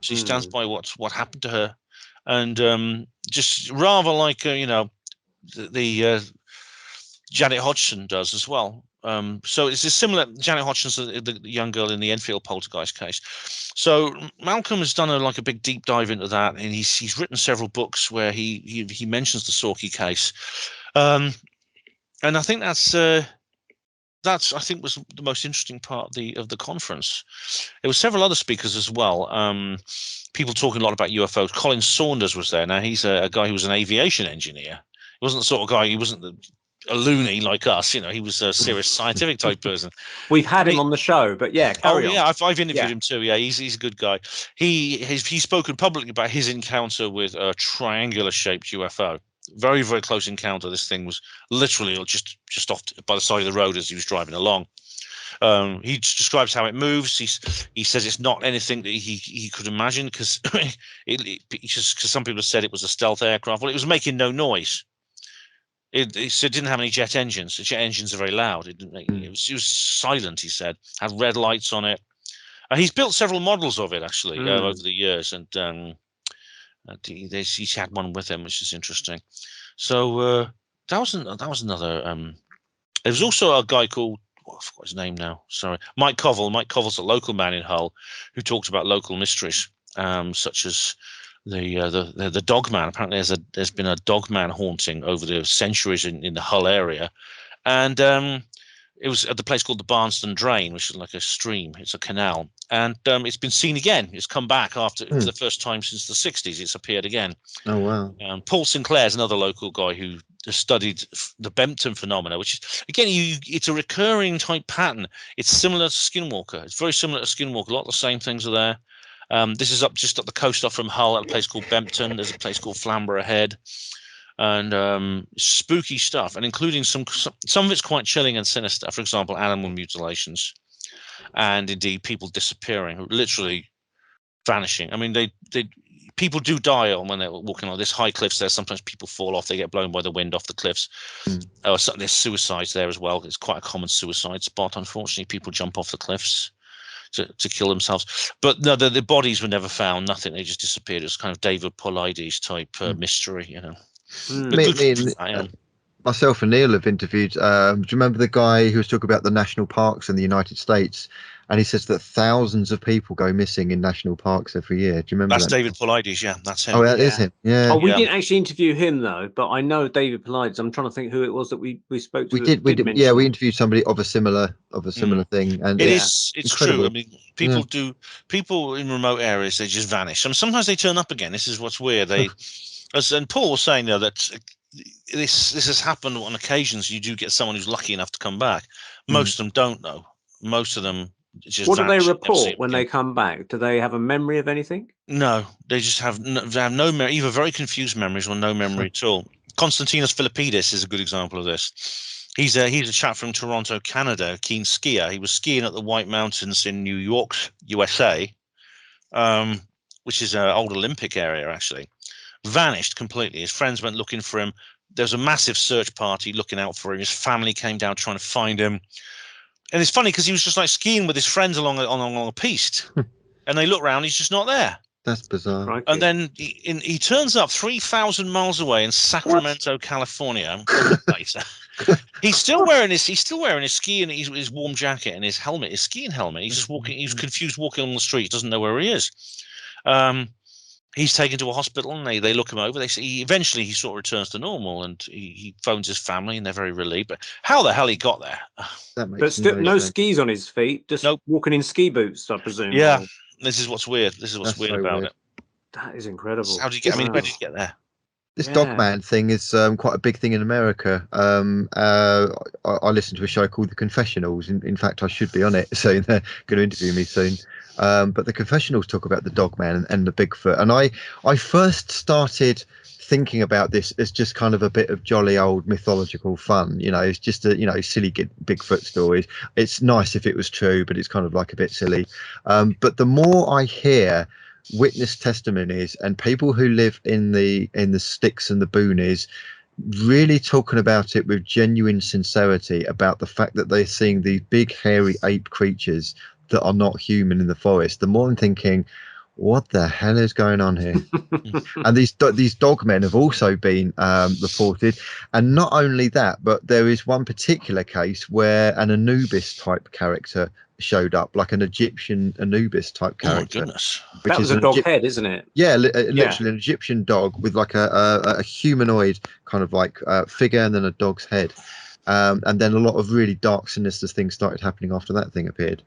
She stands by what happened to her, and just rather like the Janet Hodgson does as well. So it's a similar Janet Hodgson, the young girl in the Enfield poltergeist case. So Malcolm has done a big deep dive into that, and he's written several books where he mentions the Sawkey case, and I think that's I think was the most interesting part of the conference. There were several other speakers as well. People talking a lot about UFOs. Colin Saunders was there. Now he's a guy who was an aviation engineer. He wasn't the sort of guy. He wasn't a loony like us, you know. He was a serious scientific type person. We've had him on the show, but yeah, carry on. Yeah, I've interviewed him too. Yeah, he's a good guy. He's spoken publicly about his encounter with a triangular shaped UFO. Very, very close encounter. This thing was literally just off by the side of the road as he was driving along. He describes how it moves. He says it's not anything that he could imagine, because some people have said it was a stealth aircraft. Well, it was making no noise. It didn't have any jet engines. The jet engines are very loud. It was silent. He said, had red lights on it. He's built several models of it actually over the years, and he's had one with him, which is interesting. So that was another. There was also a guy called, I forgot his name now. Sorry, Mike Covell. Mike Covell's a local man in Hull who talks about local mysteries, such as the Dogman. Apparently, there's been a Dogman haunting over the centuries in the Hull area, and it was at the place called the Barnston Drain, which is like a stream. It's a canal, and it's been seen again. It's come back after for the first time since the 60s. It's appeared again. Oh wow! Paul Sinclair's another local guy who has studied the Bempton phenomena, which is again it's a recurring type pattern. It's similar to Skinwalker. It's very similar to Skinwalker. A lot of the same things are there. This is just up the coast off from Hull at a place called Bempton. There's a place called Flamborough Head, and spooky stuff, and including some of it's quite chilling and sinister. For example, animal mutilations, and indeed people disappearing, literally vanishing. I mean, people do die on when they're walking on this high cliffs. There, sometimes people fall off; they get blown by the wind off the cliffs. So there's suicides there as well. It's quite a common suicide spot. Unfortunately, people jump off the cliffs to kill themselves. But no, the bodies were never found. Nothing. They just disappeared. It was kind of David Paulides type mystery, you know. Myself and Neil have interviewed. Do you remember the guy who was talking about the national parks in the United States? And he says that thousands of people go missing in national parks every year. Do you remember that's that? David Paulides, yeah, that's him. Oh, that is him. Yeah. Oh, we didn't actually interview him though, but I know David Paulides. I'm trying to think who it was that we spoke to. We did. Yeah, we interviewed somebody of a similar thing, and it's incredible. true. I mean, people in remote areas, they just vanish. And sometimes they turn up again. This is what's weird. And Paul was saying there that this has happened on occasions. You do get someone who's lucky enough to come back. Most of them don't know. Most of them just. What do they report when they come back? Do they have a memory of anything? No, they just have no memory, either very confused memories or no memory at all. Konstantinos Philippidis is a good example of this. He's a chap from Toronto, Canada, a keen skier. He was skiing at the White Mountains in New York, USA, which is an old Olympic area actually. Vanished completely. His friends went looking for him. There was a massive search party looking out for him. His family came down trying to find him. And it's funny because he was just like skiing with his friends along a piste, and they look around. He's just not there. That's bizarre. Right. And then he turns up 3,000 miles away in Sacramento, California. He's still wearing his ski and his warm jacket and his helmet, his skiing helmet. He's just walking. He's confused walking on the street. Doesn't know where he is. He's taken to a hospital and they look him over. They see eventually he sort of returns to normal and he phones his family and they're very relieved. But how the hell he got there? But still, no skis on his feet, just walking in ski boots, I presume. Yeah, this is what's weird. This is what's weird about it. That is incredible. How do you get? I mean, where did you get there? This dogman thing is quite a big thing in America. I listen to a show called The Confessionals. In fact, I should be on it, so they're going to interview me soon. But The Confessionals talk about the dogman and the Bigfoot. And I first started thinking about this as just kind of a bit of jolly old mythological fun. You know, it's just a silly Bigfoot stories. It's nice if it was true, but it's kind of like a bit silly. But the more I hear witness testimonies and people who live in the sticks and the boonies really talking about it with genuine sincerity about the fact that they're seeing these big hairy ape creatures that are not human in the forest, the more I'm thinking, what the hell is going on here? And these dogmen have also been reported. And not only that, but there is one particular case where an Anubis type character showed up, like an Egyptian Anubis type character. Oh my goodness. That was a dog head, isn't it? Yeah, literally an Egyptian dog with like a humanoid kind of like figure and then a dog's head. And then a lot of really dark, sinister things started happening after that thing appeared.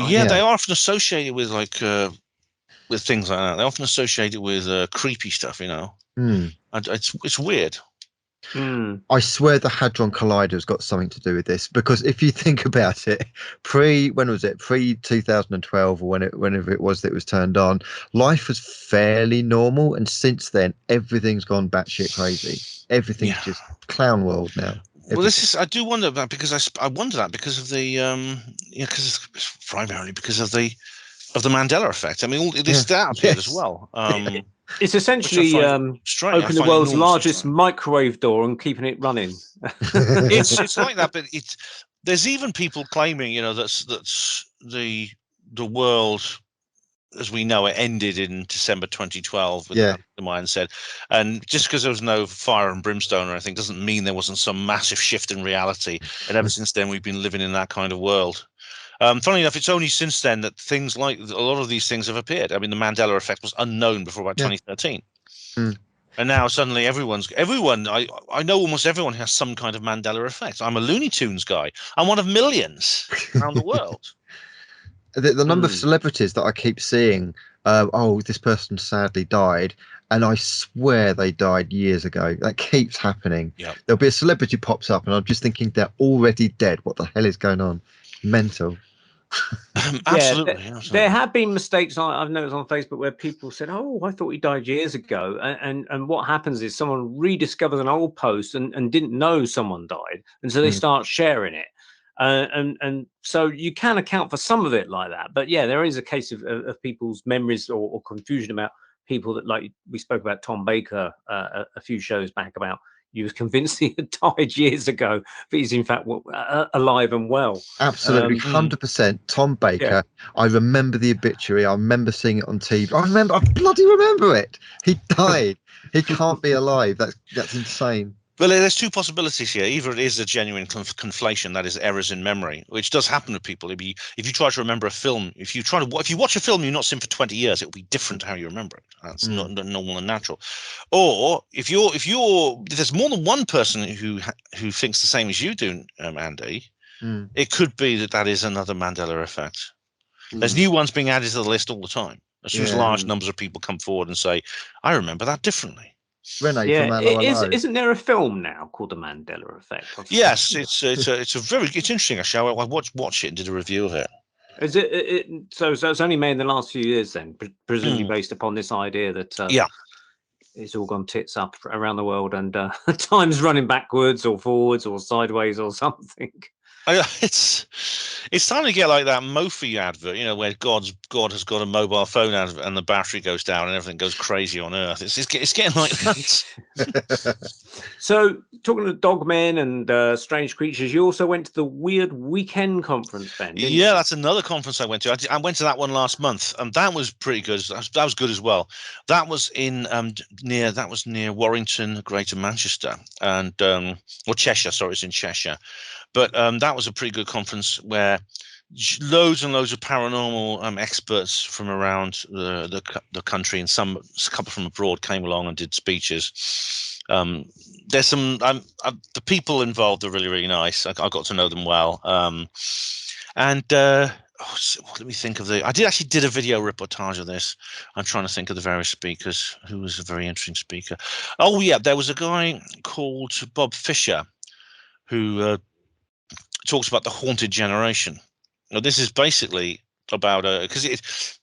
Yeah, they are often associated with like with things like that. They're often associated with creepy stuff, you know. It's weird. I swear the Hadron Collider's got something to do with this, because if you think about it, pre 2012 or whenever it was that it was turned on, life was fairly normal, and since then everything's gone batshit crazy. Everything's just clown world now. Well, I do wonder about, because I wonder that because of the because it's primarily because of the Mandela effect. I mean, all this that appeared as well. It's essentially opening the world's largest microwave door and keeping it running. it's like that, but there's even people claiming, you know, that's the world as we know it ended in December 2012 with the Mayan said, and just because there was no fire and brimstone or anything doesn't mean there wasn't some massive shift in reality, and ever since then we've been living in that kind of world. Funnily enough, it's only since then that things like a lot of these things have appeared. I mean, the Mandela effect was unknown before about 2013. And now suddenly everyone, I know almost everyone has some kind of Mandela effect. I'm a Looney Tunes guy. I'm one of millions around the world. The number of celebrities that I keep seeing, this person sadly died, and I swear they died years ago. That keeps happening. Yep. There'll be a celebrity pops up, and I'm just thinking they're already dead. What the hell is going on? Mental. Absolutely. There have been mistakes I've noticed on Facebook where people said, "Oh, I thought he died years ago," and what happens is someone rediscovers an old post and didn't know someone died, and so they start sharing it. And so you can account for some of it like that, but yeah, there is a case of people's memories or confusion about people that, like we spoke about Tom Baker a few shows back about. You was convinced he had died years ago, but he's in fact alive and well. Absolutely, 100%. Tom Baker. Yeah. I remember the obituary. I remember seeing it on TV. I bloody remember it. He died. He can't be alive. That's insane. Well, there's two possibilities here. Either it is a genuine conflation, that is errors in memory, which does happen to people. If you try to remember a film, if you watch a film you've not seen for 20 years, it will be different to how you remember it. That's not normal and natural. Or if there's more than one person who thinks the same as you do, Andy, it could be that is another Mandela effect. There's new ones being added to the list all the time. As soon as large numbers of people come forward and say, "I remember that differently." Renee from Hello, isn't there a film now called The Mandela Effect? Yes, it's interesting. Actually, I watched it and did a review of it. Is it so it's only made in the last few years then, presumably based upon this idea that it's all gone tits up around the world and time's running backwards or forwards or sideways or something. It's starting to get like that Mophie advert, where God has got a mobile phone advert and the battery goes down and everything goes crazy on Earth. It's getting like that. So, talking to dogmen and strange creatures, you also went to the Weird Weekend conference, Ben, didn't you? That's another conference I went to. I went to that one last month, and that was pretty good. That was good as well. That was in near Warrington, Greater Manchester, and or Cheshire. Sorry, it's in Cheshire. But that was a pretty good conference where loads and loads of paranormal experts from around the country and a couple from abroad came along and did speeches. There's some the people involved are really, really nice. I got to know them well. Let me think of I did a video reportage of this. I'm trying to think of the various speakers. Who was a very interesting speaker? Oh yeah, there was a guy called Bob Fisher who talks about the haunted generation. Now, this is basically about because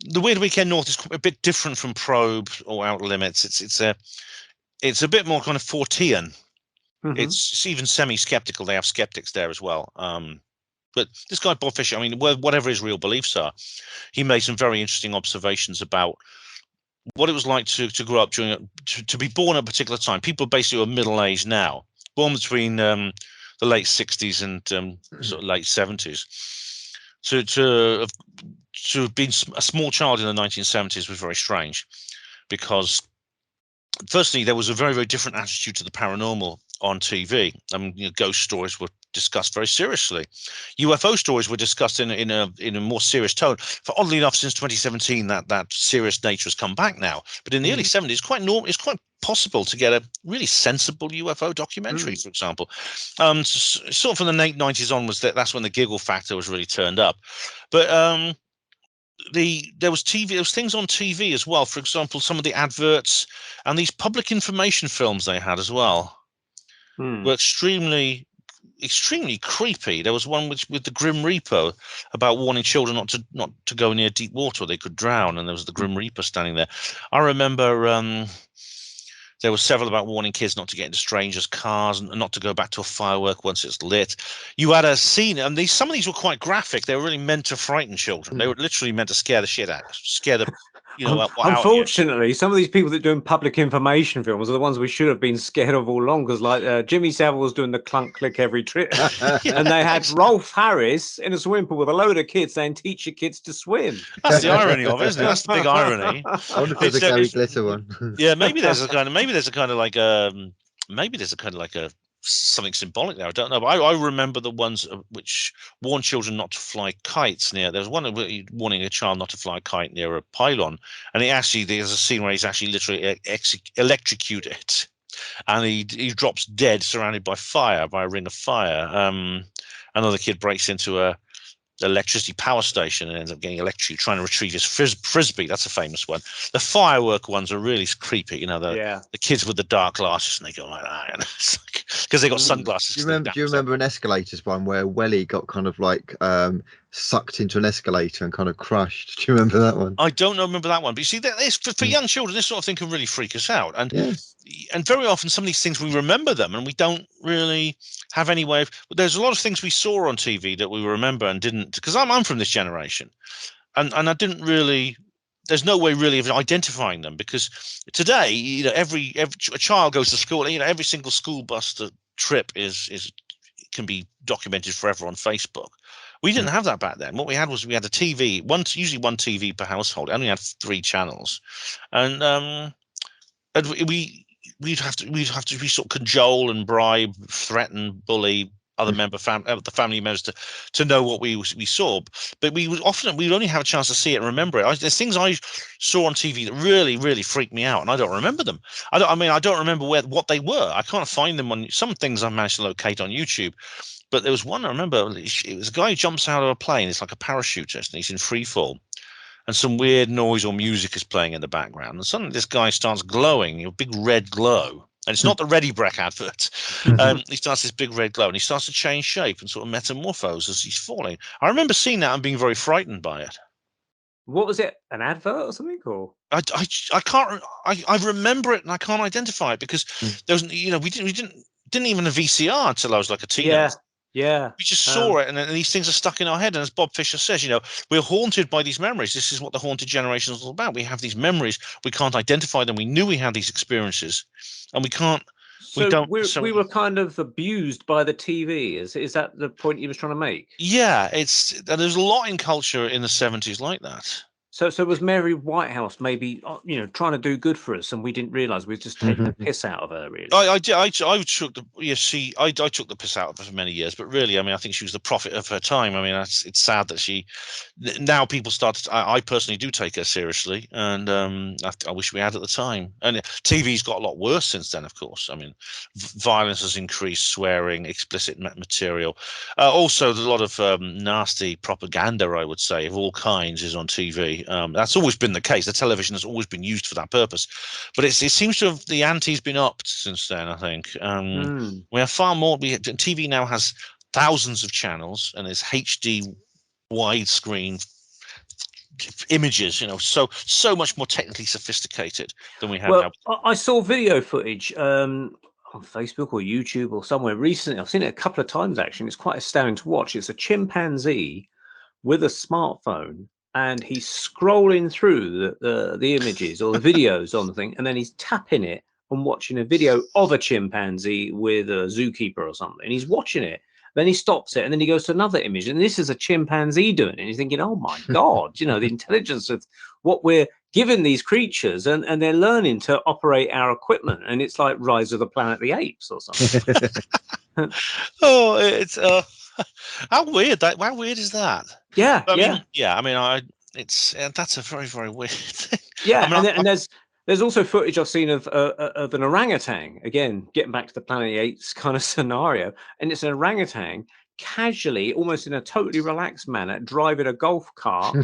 the Weird Weekend North is a bit different from Probe or Outer Limits. It's a bit more kind of Fortean. It's even semi-skeptical. They have skeptics there as well. But this guy Bob Fisher, I mean, whatever his real beliefs are, he made some very interesting observations about what it was like to grow up to be born at a particular time. People basically are middle-aged now, born between the late 60s and sort of late 70s. To have been a small child in the 1970s was very strange, because firstly there was a very, very different attitude to the paranormal on TV. I mean, ghost stories were discussed very seriously. UFO stories were discussed in a more serious tone. For oddly enough, since 2017, that serious nature has come back now. But in the early 70s, it's quite normal. It's quite possible to get a really sensible UFO documentary, for example. Sort of from the late 90s onwards, that's when the giggle factor was really turned up. But there was things on TV as well. For example, some of the adverts and these public information films they had as well were extremely creepy. There was one with the Grim Reaper about warning children not to go near deep water or they could drown, and there was the Grim Reaper standing there. I remember there were several about warning kids not to get into strangers' cars and not to go back to a firework once it's lit. You had a scene, and some of these were quite graphic. They were really meant to frighten children. They were literally meant to scare the shit out, scare the Unfortunately, some of these people that are doing public information films are the ones we should have been scared of all along. Because like Jimmy Savile was doing the clunk click every trip, and they had Rolf Harris in a swimming pool with a load of kids saying, "Teach your kids to swim." That's the irony of it, isn't it? That's the big irony. I wonder if there's a Gary Glitter one. Yeah, maybe there's a kind of like a something symbolic there. I don't know, but I remember the ones which warn children not to fly kites near. There was one warning a child not to fly a kite near a pylon, and there's a scene where he's actually literally electrocuted, and he drops dead, surrounded by a ring of fire. Another kid breaks into a electricity power station and ends up getting electrocuted trying to retrieve his frisbee. That's a famous one. The firework ones are really creepy. The kids with the dark glasses, and they go like that, because they got sunglasses. Do you remember an escalators one where Welly got kind of like sucked into an escalator and kind of crushed? Do you remember that one? I don't remember that one, but you see, for young children, this sort of thing can really freak us out. And very often some of these things we remember them and we don't really have any way of. There's a lot of things we saw on TV that we remember and didn't, because I'm from this generation, and I didn't really. there's no way really of identifying them, because today, you know, every a child goes to school. You know, every single school bus trip can be documented forever on Facebook. We didn't have that back then. What we had was we had a TV, usually one TV per household. It only had 3 channels, and we'd have to we sort of cajole and bribe, threaten, bully other the family members to know what we saw. But we'd only have a chance to see it and remember it. There's things I saw on TV that really freaked me out, and I don't remember them. I don't remember what they were. I can't find them on some things I've managed to locate on YouTube. But there was one I remember. It was a guy who jumps out of a plane. It's like a parachutist, and he's in free fall. And some weird noise or music is playing in the background. And suddenly this guy starts glowing, a big red glow. And it's not the Ready Brek advert. He starts this big red glow, and he starts to change shape and sort of metamorphose as he's falling. I remember seeing that and being very frightened by it. What was it? An advert or something? Or I can't. I remember it and I can't identify it because there was, you know, we didn't even have VCR until I was like a teenager. Yeah. We just saw it, and these things are stuck in our head. And as Bob Fisher says, you know, we're haunted by these memories. This is what the haunted generation is all about. We have these memories. We can't identify them. We knew we had these experiences, and we can't. So we were kind of abused by the TV. Is that the point you was trying to make? Yeah, there's a lot in culture in the 70s like that. So was Mary Whitehouse maybe, you know, trying to do good for us, and we didn't realise we were just taking the piss out of her? Really, I took the piss out of her for many years, but really, I mean, I think she was the prophet of her time. I mean, it's sad that now people I personally do take her seriously, and I wish we had at the time. And TV's got a lot worse since then, of course. I mean, violence has increased, swearing, explicit material. Also, a lot of nasty propaganda, I would say, of all kinds is on TV. That's always been the case. The television has always been used for that purpose, but it seems to have the ante's been upped since then. I think we have far more. TV now has thousands of channels and it's HD widescreen images. You know, so much more technically sophisticated than we have now. I saw video footage on Facebook or YouTube or somewhere recently. I've seen it a couple of times actually. And it's quite astounding to watch. It's a chimpanzee with a smartphone, and he's scrolling through the images or the videos on the thing, and then he's tapping it and watching a video of a chimpanzee with a zookeeper or something. And he's watching it, then he stops it, and then he goes to another image, and this is a chimpanzee doing it. And he's thinking, oh my God, you know, the intelligence of what we're giving these creatures, and they're learning to operate our equipment. And it's like Rise of the Planet of the Apes or something. Oh, it's how weird is that? Yeah, that's a very, very weird thing. Yeah, I mean, and there's also footage I've seen of an orangutan. Again, getting back to the Planet of the Apes kind of scenario, and it's an orangutan casually, almost in a totally relaxed manner, driving a golf cart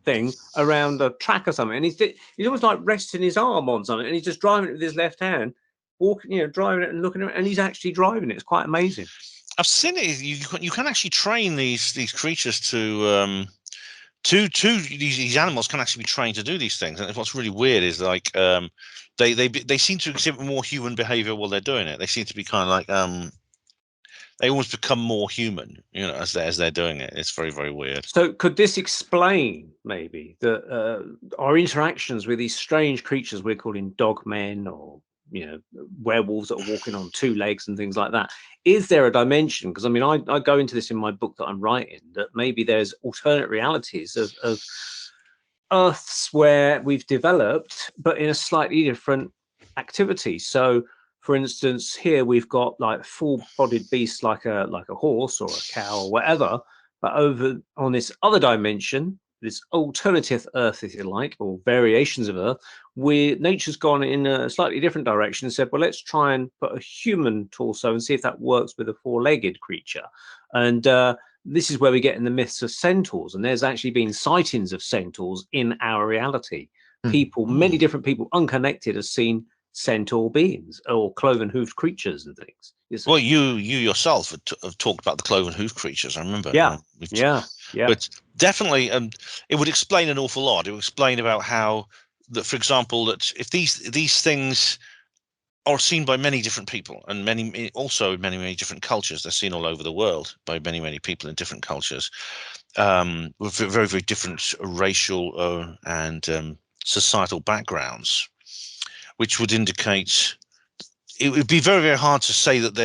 thing around a track or something, and he's almost like resting his arm on something, and he's just driving it with his left hand, walking, you know, driving it and looking at it, and he's actually driving it. It's quite amazing. I've seen it. You can actually train these creatures to these animals can actually be trained to do these things. And what's really weird is like they seem to exhibit more human behavior while they're doing it. They seem to be kind of like they almost become more human, you know, as they're doing it. It's very, very weird. So could this explain maybe our interactions with these strange creatures we're calling dogmen, or, you know, werewolves that are walking on 2 legs and things like that? Is there a dimension? Because I mean, I go into this in my book that I'm writing, that maybe there's alternate realities of Earths where we've developed, but in a slightly different activity. So, for instance, here we've got like full-bodied beasts like a horse or a cow or whatever, but over on this other dimension, this alternative Earth, if you like, or variations of Earth, where nature's gone in a slightly different direction and said, well, let's try and put a human torso and see if that works with a 4-legged creature. And this is where we get in the myths of centaurs. And there's actually been sightings of centaurs in our reality. People, many different people, unconnected, have seen centaur beings or cloven-hoofed creatures and things. Well, you yourself have talked about the cloven-hoofed creatures. I remember. Yeah. But definitely, it would explain an awful lot. It would explain about how that, for example, that if these things are seen by many different people, and many different cultures, they're seen all over the world by many people in different cultures, with very, very different racial and societal backgrounds, which would indicate it would be very, very hard to say that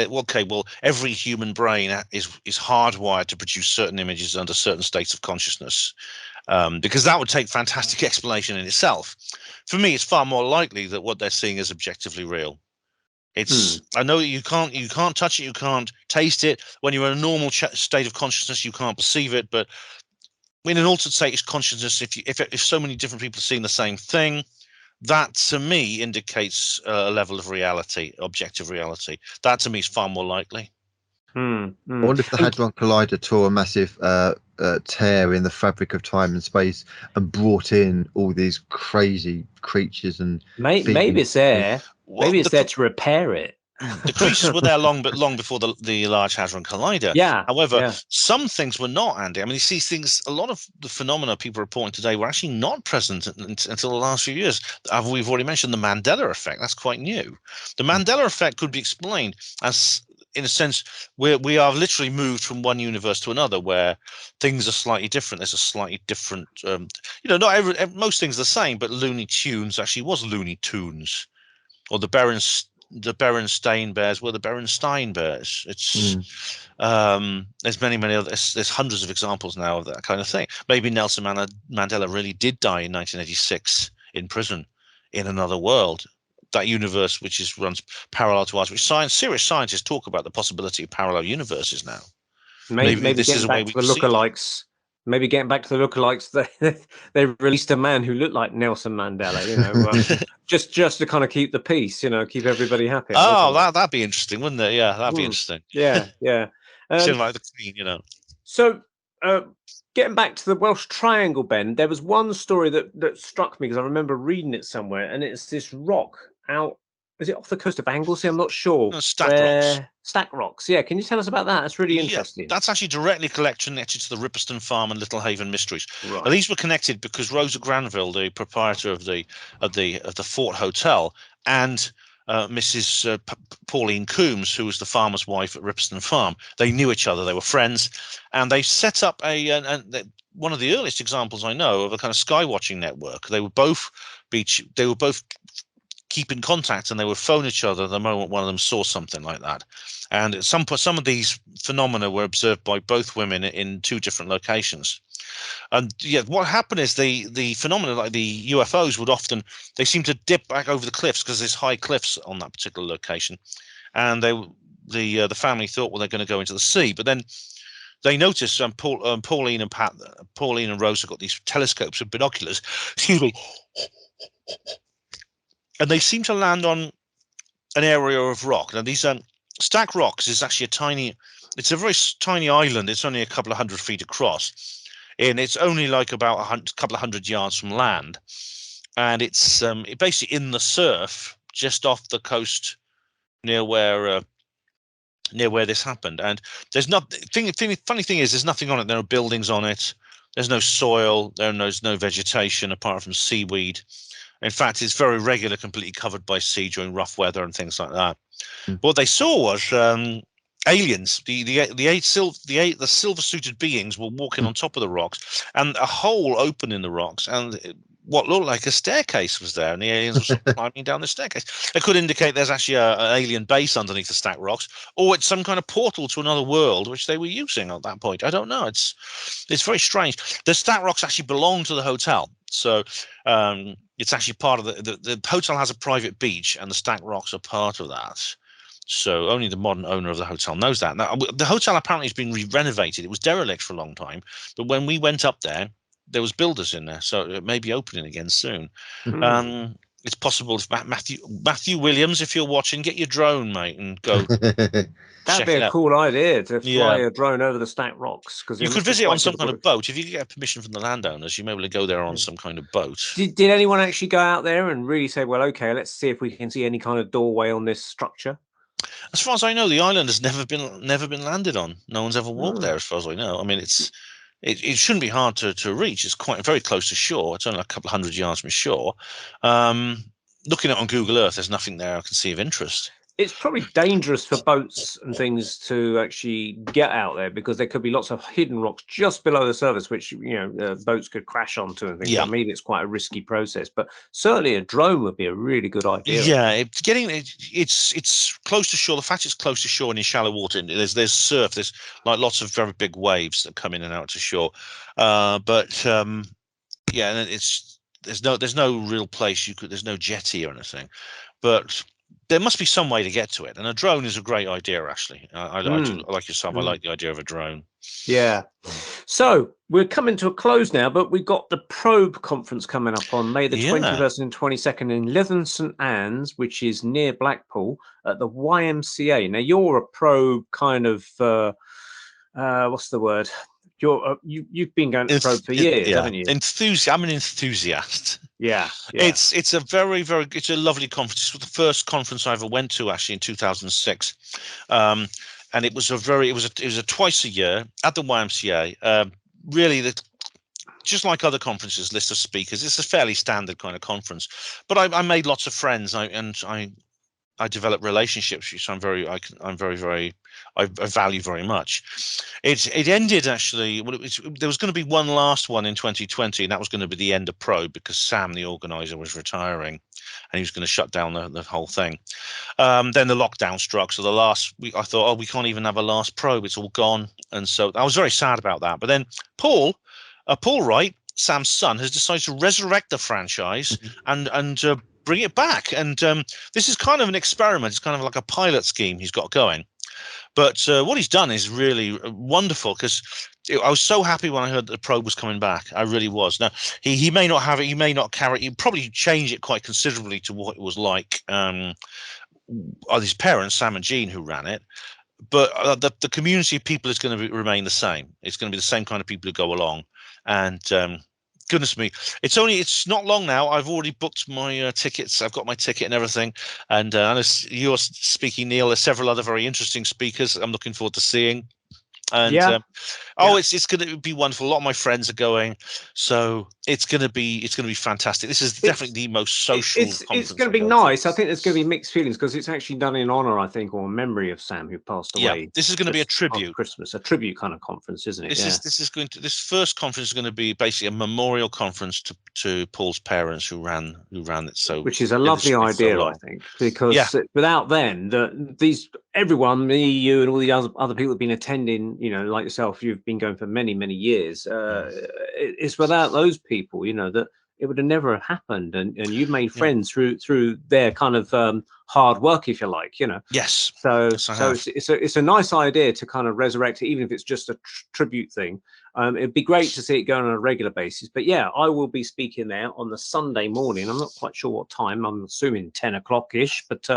every human brain is hardwired to produce certain images under certain states of consciousness, because that would take fantastic explanation in itself. For me, it's far more likely that what they're seeing is objectively real. I know that you can't touch it, you can't taste it. When you're in a normal state of consciousness, you can't perceive it. But in an altered state of consciousness, if so many different people are seeing the same thing, that to me indicates a level of reality, objective reality. That to me is far more likely. I wonder if the Hadron Collider tore a massive tear in the fabric of time and space and brought in all these crazy creatures and maybe it's there. Maybe it's there to repair it. The creatures were there long before the Large Hadron Collider. Yeah. However, some things were not, Andy. I mean, you see things. A lot of the phenomena people are reporting today were actually not present until the last few years. We've already mentioned the Mandela effect. That's quite new. The Mandela effect could be explained as, in a sense, we are literally moved from one universe to another, where things are slightly different. There's a slightly different, not most things are the same, but Looney Tunes actually was Looney Tunes, or the Berenstain Bears were the Berenstain Bears. It's there's many others. There's hundreds of examples now of that kind of thing. Maybe Nelson Mandela really did die in 1986 in prison in another world. That universe, which runs parallel to ours, which serious scientists talk about the possibility of parallel universes now. Maybe this is a way we can see lookalikes. Maybe getting back to the lookalikes, they released a man who looked like Nelson Mandela, just to kind of keep the peace, keep everybody happy. Oh, that'd be interesting, wouldn't it? Yeah, that'd be interesting. Yeah. Seem like the Queen, So, getting back to the Welsh Triangle, Ben, there was one story that struck me because I remember reading it somewhere, and it's this rock out. Is it off the coast of Anglesey? I'm not sure. No, Rocks. Stack Rocks. Yeah, can you tell us about that? That's really interesting. That's actually directly connected to the Ripperston Farm and Little Haven mysteries. Right. Now, these were connected because Rosa Granville, the proprietor of the Fort Hotel, and Mrs. Pauline Coombs, who was the farmer's wife at Ripperston Farm, they knew each other. They were friends, and they set up one of the earliest examples I know of a kind of sky watching network. They would both keep in contact, and they would phone each other the moment one of them saw something like that. And some of these phenomena were observed by both women in two different locations. And what happened is the phenomena like the UFOs they seem to dip back over the cliffs because there's high cliffs on that particular location, and the family thought, well, they're going to go into the sea, but then they noticed Pauline and Rosa got these telescopes and binoculars. Excuse me. And they seem to land on an area of rock. Now, these Stack Rocks is actually it's a very tiny island. It's only a couple of 100 feet across, and it's only like about a couple of 100 yards from land. And it's basically in the surf, just off the coast near where this happened. And there's funny thing is, there's nothing on it. There are buildings on it. There's no soil. There's no vegetation apart from seaweed. In fact, it's very regular, completely covered by sea during rough weather and things like that. But what they saw was aliens. The silver-suited beings were walking on top of the rocks, and a hole open in the rocks, and what looked like a staircase was there, and the aliens were climbing down the staircase. It could indicate there's actually an alien base underneath the Stack Rocks, or it's some kind of portal to another world which they were using at that point. I don't know. It's very strange. The Stack Rocks actually belong to the hotel, so it's actually part of the hotel has a private beach, and the Stack Rocks are part of that. So only the modern owner of the hotel knows that. Now, the hotel apparently has been renovated. It was derelict for a long time, but when we went up there was builders in there, so it may be opening again soon. It's possible if Matthew Williams, if you're watching, get your drone, mate, and go. That'd be a cool idea to fly a drone over the Stack Rocks, because you could visit on some kind of boat. If you get permission from the landowners, you may be able to go there on some kind of boat. Did anyone actually go out there and really say, well, okay, let's see if we can see any kind of doorway on this structure? As far as I know, the island has never been landed on. No one's ever walked there, as far as I know. I mean, it shouldn't be hard to reach. It's quite very close to shore. It's only a couple of 100 yards from shore. Looking at it on Google Earth, there's nothing there I can see of interest. It's probably dangerous for boats and things to actually get out there because there could be lots of hidden rocks just below the surface, which boats could crash onto and things. Yeah. I mean, it's quite a risky process, but certainly a drone would be a really good idea. Yeah, it's close to shore. The fact it's close to shore and in shallow water, there's surf. There's like lots of very big waves that come in and out to shore. Yeah, and there's no real place there's no jetty or anything, but there must be some way to get to it. And a drone is a great idea, actually. I do, like yourself. I like the idea of a drone. Yeah. So we're coming to a close now, but we've got the Probe conference coming up on May the 21st and 22nd in Lytham St Anne's, which is near Blackpool at the YMCA. Now you're a Probe kind of what's the word? You've been going to Probe for years, haven't you? I'm an enthusiast. Yeah. It's a very, very, it's a lovely conference. It was the first conference I ever went to, actually, in 2006. And it was a twice a year at the YMCA. Really, just like other conferences, list of speakers. It's a fairly standard kind of conference. But I made lots of friends, and I developed relationships, which I value very much. It ended, actually. Well, there was going to be one last one in 2020, and that was going to be the end of Probe because Sam, the organizer, was retiring, and he was going to shut down the whole thing. Then the lockdown struck, so the last week I thought, we can't even have a last Probe; it's all gone, and so I was very sad about that. But then Paul Wright, Sam's son, has decided to resurrect the franchise and bring it back. And this is kind of an experiment. It's kind of like a pilot scheme he's got going. But what he's done is really wonderful, because I was so happy when I heard that the Probe was coming back. I really was. Now, he may not have it. He may not carry it. He'd probably change it quite considerably to what it was like his parents, Sam and Jean, who ran it. But the community of people is going to remain the same. It's going to be the same kind of people who go along. And goodness me, it's not long now. I've already booked my tickets. I've got my ticket and everything. And you're speaking, Neil. There's several other very interesting speakers I'm looking forward to seeing. And it's going to be wonderful. A lot of my friends are going, so it's going to be fantastic. This is definitely the most social conference. It's going to be nice. I think there's going to be mixed feelings because it's actually done in honor, I think, or memory of Sam, who passed away. Yeah, this is going to be a tribute. Christmas, a tribute kind of conference, isn't it? This first conference is going to be basically a memorial conference to Paul's parents who ran it. So, which is a lovely idea, I think, because without them, everyone, me, you, and all the other people have been attending, like yourself, you've been going for many, many years. It's without those people, that it would have never happened. And you've made friends through their kind of hard work, if you like, Yes. So it's a nice idea to kind of resurrect it, even if it's just a tribute thing. It'd be great to see it going on a regular basis. But yeah, I will be speaking there on the Sunday morning. I'm not quite sure what time. I'm assuming 10 o'clock-ish, but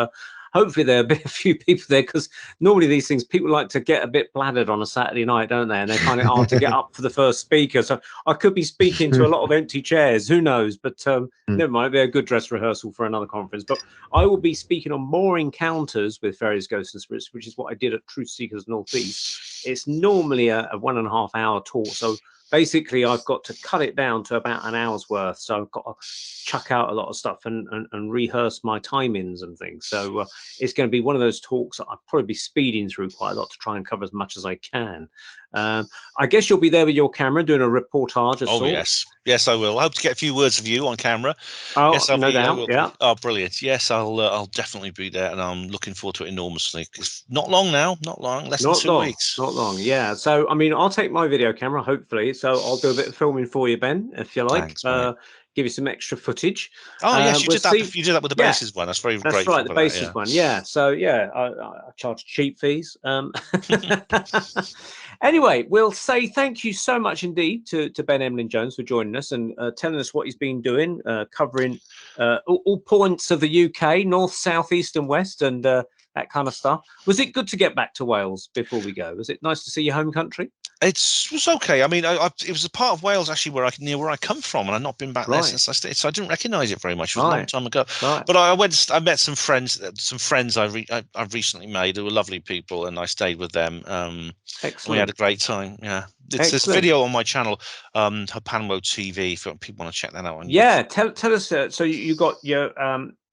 hopefully there'll be a few people there, because normally these things, people like to get a bit bladdered on a Saturday night, don't they? And they find it hard to get up for the first speaker. So I could be speaking to a lot of empty chairs. Who knows? But never mind. It'll be a good dress rehearsal for another conference. But I will be speaking on more encounters with fairies, ghosts, and spirits, which is what I did at Truth Seekers Northeast. It's normally a 1.5 hour talk. So basically, I've got to cut it down to about an hour's worth. So I've got to chuck out a lot of stuff and rehearse my timings and things. So it's going to be one of those talks that I'll probably be speeding through quite a lot to try and cover as much as I can. I guess you'll be there with your camera doing a reportage. Yes, I will. I hope to get a few words of you on camera. Oh, yes, no doubt. Yeah. Oh, brilliant. Yes, I'll definitely be there, and I'm looking forward to it enormously. It's not long now. Not long. Less than 2 weeks. Not long. Yeah. So I mean, I'll take my video camera, hopefully. So I'll do a bit of filming for you, Ben, if you like. Thanks, give you some extra footage. Oh yes, you did that. You did that with the bases one. That's very grateful. That's right, the bases one. Yeah. So I charge cheap fees. Anyway, we'll say thank you so much indeed to Ben Emlyn-Jones for joining us and telling us what he's been doing, covering all points of the UK, north, south, east, and west, and that kind of stuff. Was it good to get back to Wales before we go? Was it nice to see your home country? It was okay. I mean, it was a part of Wales actually near where I come from, and I've not been back there since I stayed, so I didn't recognise it very much. It was a long time ago. Right. But I met some friends I've recently made who were lovely people, and I stayed with them. Excellent. We had a great time. Yeah. It's this video on my channel, Panamo TV, if people want to check that out. Yeah, tell us. So you got your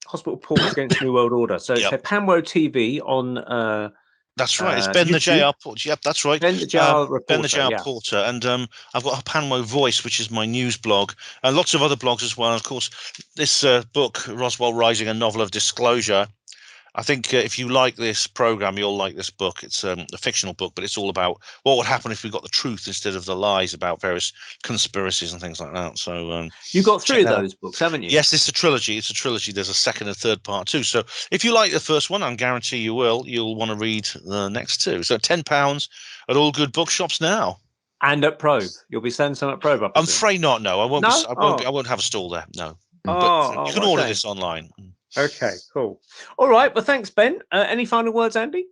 Hospital Ports Against New World Order. So it's Yep. Panwo TV on. That's right. It's Ben the YouTube. JR Porter. Yep, that's right. Ben the JR Reporter. Ben the JR yeah. Porter. And I've got a Panwo Voice, which is my news blog, and lots of other blogs as well. And of course, this book, Roswell Rising, a novel of disclosure. I think if you like this program, you'll like this book. It's a fictional book, but it's all about what would happen if we got the truth instead of the lies about various conspiracies and things like that. So you got 3 of those books, haven't you? Yes, it's a trilogy. It's a trilogy. There's a second and third part too. So if you like the first one, I guarantee you will. You'll want to read the next 2. So £10 at all good bookshops now. And at Probe, you'll be selling some at Probe. I'm afraid not. No, I won't. No? I won't have a stall there. No. Oh, but you can order this online. Okay, cool. All right. Well, thanks, Ben. Any final words, Andy?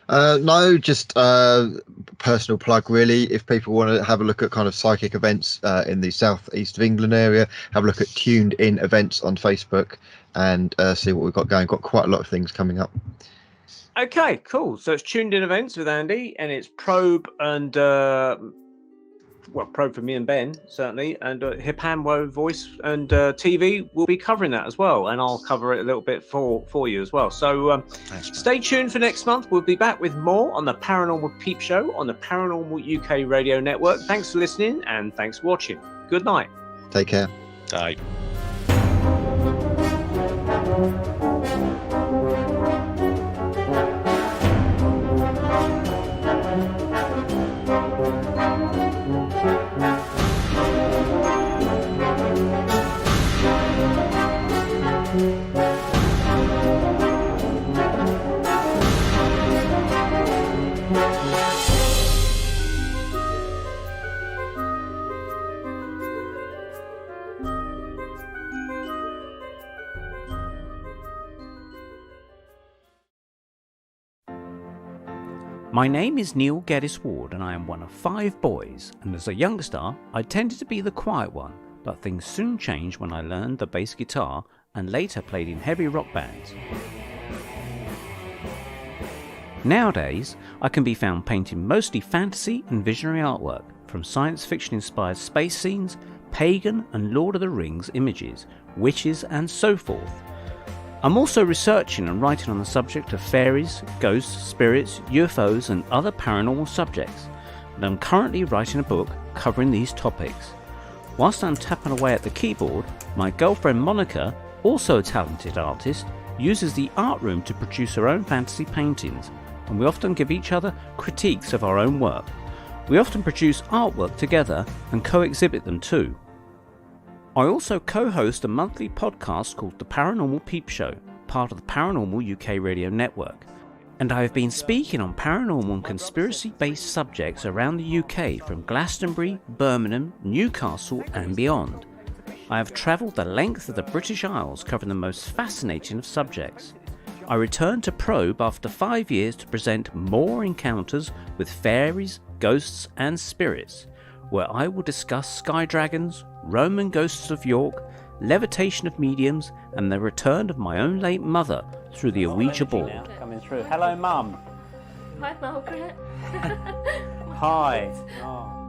No, just personal plug really. If people want to have a look at kind of psychic events in the southeast of England area, have a look at Tuned In Events on Facebook and see what we've got going. Got quite a lot of things coming up. Okay, cool. So it's Tuned In Events with Andy, and it's Probe and Probe for me and Ben certainly, and Hipanwo Voice and TV will be covering that as well, and I'll cover it a little bit for you as well. So stay tuned for next month. We'll be back with more on the Paranormal Peep Show on the Paranormal UK Radio Network. Thanks for listening and thanks for watching. Good night. Take care. Bye. My name is Neil Geddes Ward and I am one of 5 boys, and as a youngster I tended to be the quiet one, but things soon changed when I learned the bass guitar and later played in heavy rock bands. Nowadays I can be found painting mostly fantasy and visionary artwork, from science fiction inspired space scenes, pagan and Lord of the Rings images, witches and so forth. I'm also researching and writing on the subject of fairies, ghosts, spirits, UFOs and other paranormal subjects, and I'm currently writing a book covering these topics. Whilst I'm tapping away at the keyboard, my girlfriend Monica, also a talented artist, uses the art room to produce her own fantasy paintings, and we often give each other critiques of our own work. We often produce artwork together and co-exhibit them too. I also co-host a monthly podcast called The Paranormal Peep Show, part of the Paranormal UK Radio Network, and I have been speaking on paranormal and conspiracy-based subjects around the UK from Glastonbury, Birmingham, Newcastle and beyond. I have travelled the length of the British Isles covering the most fascinating of subjects. I returned to Probe after 5 years to present more encounters with fairies, ghosts and spirits, where I will discuss sky dragons, Roman ghosts of York, levitation of mediums, and the return of my own late mother through the Ouija board. Coming through. Hello, Mum. Hi, Margaret. Hi. Oh.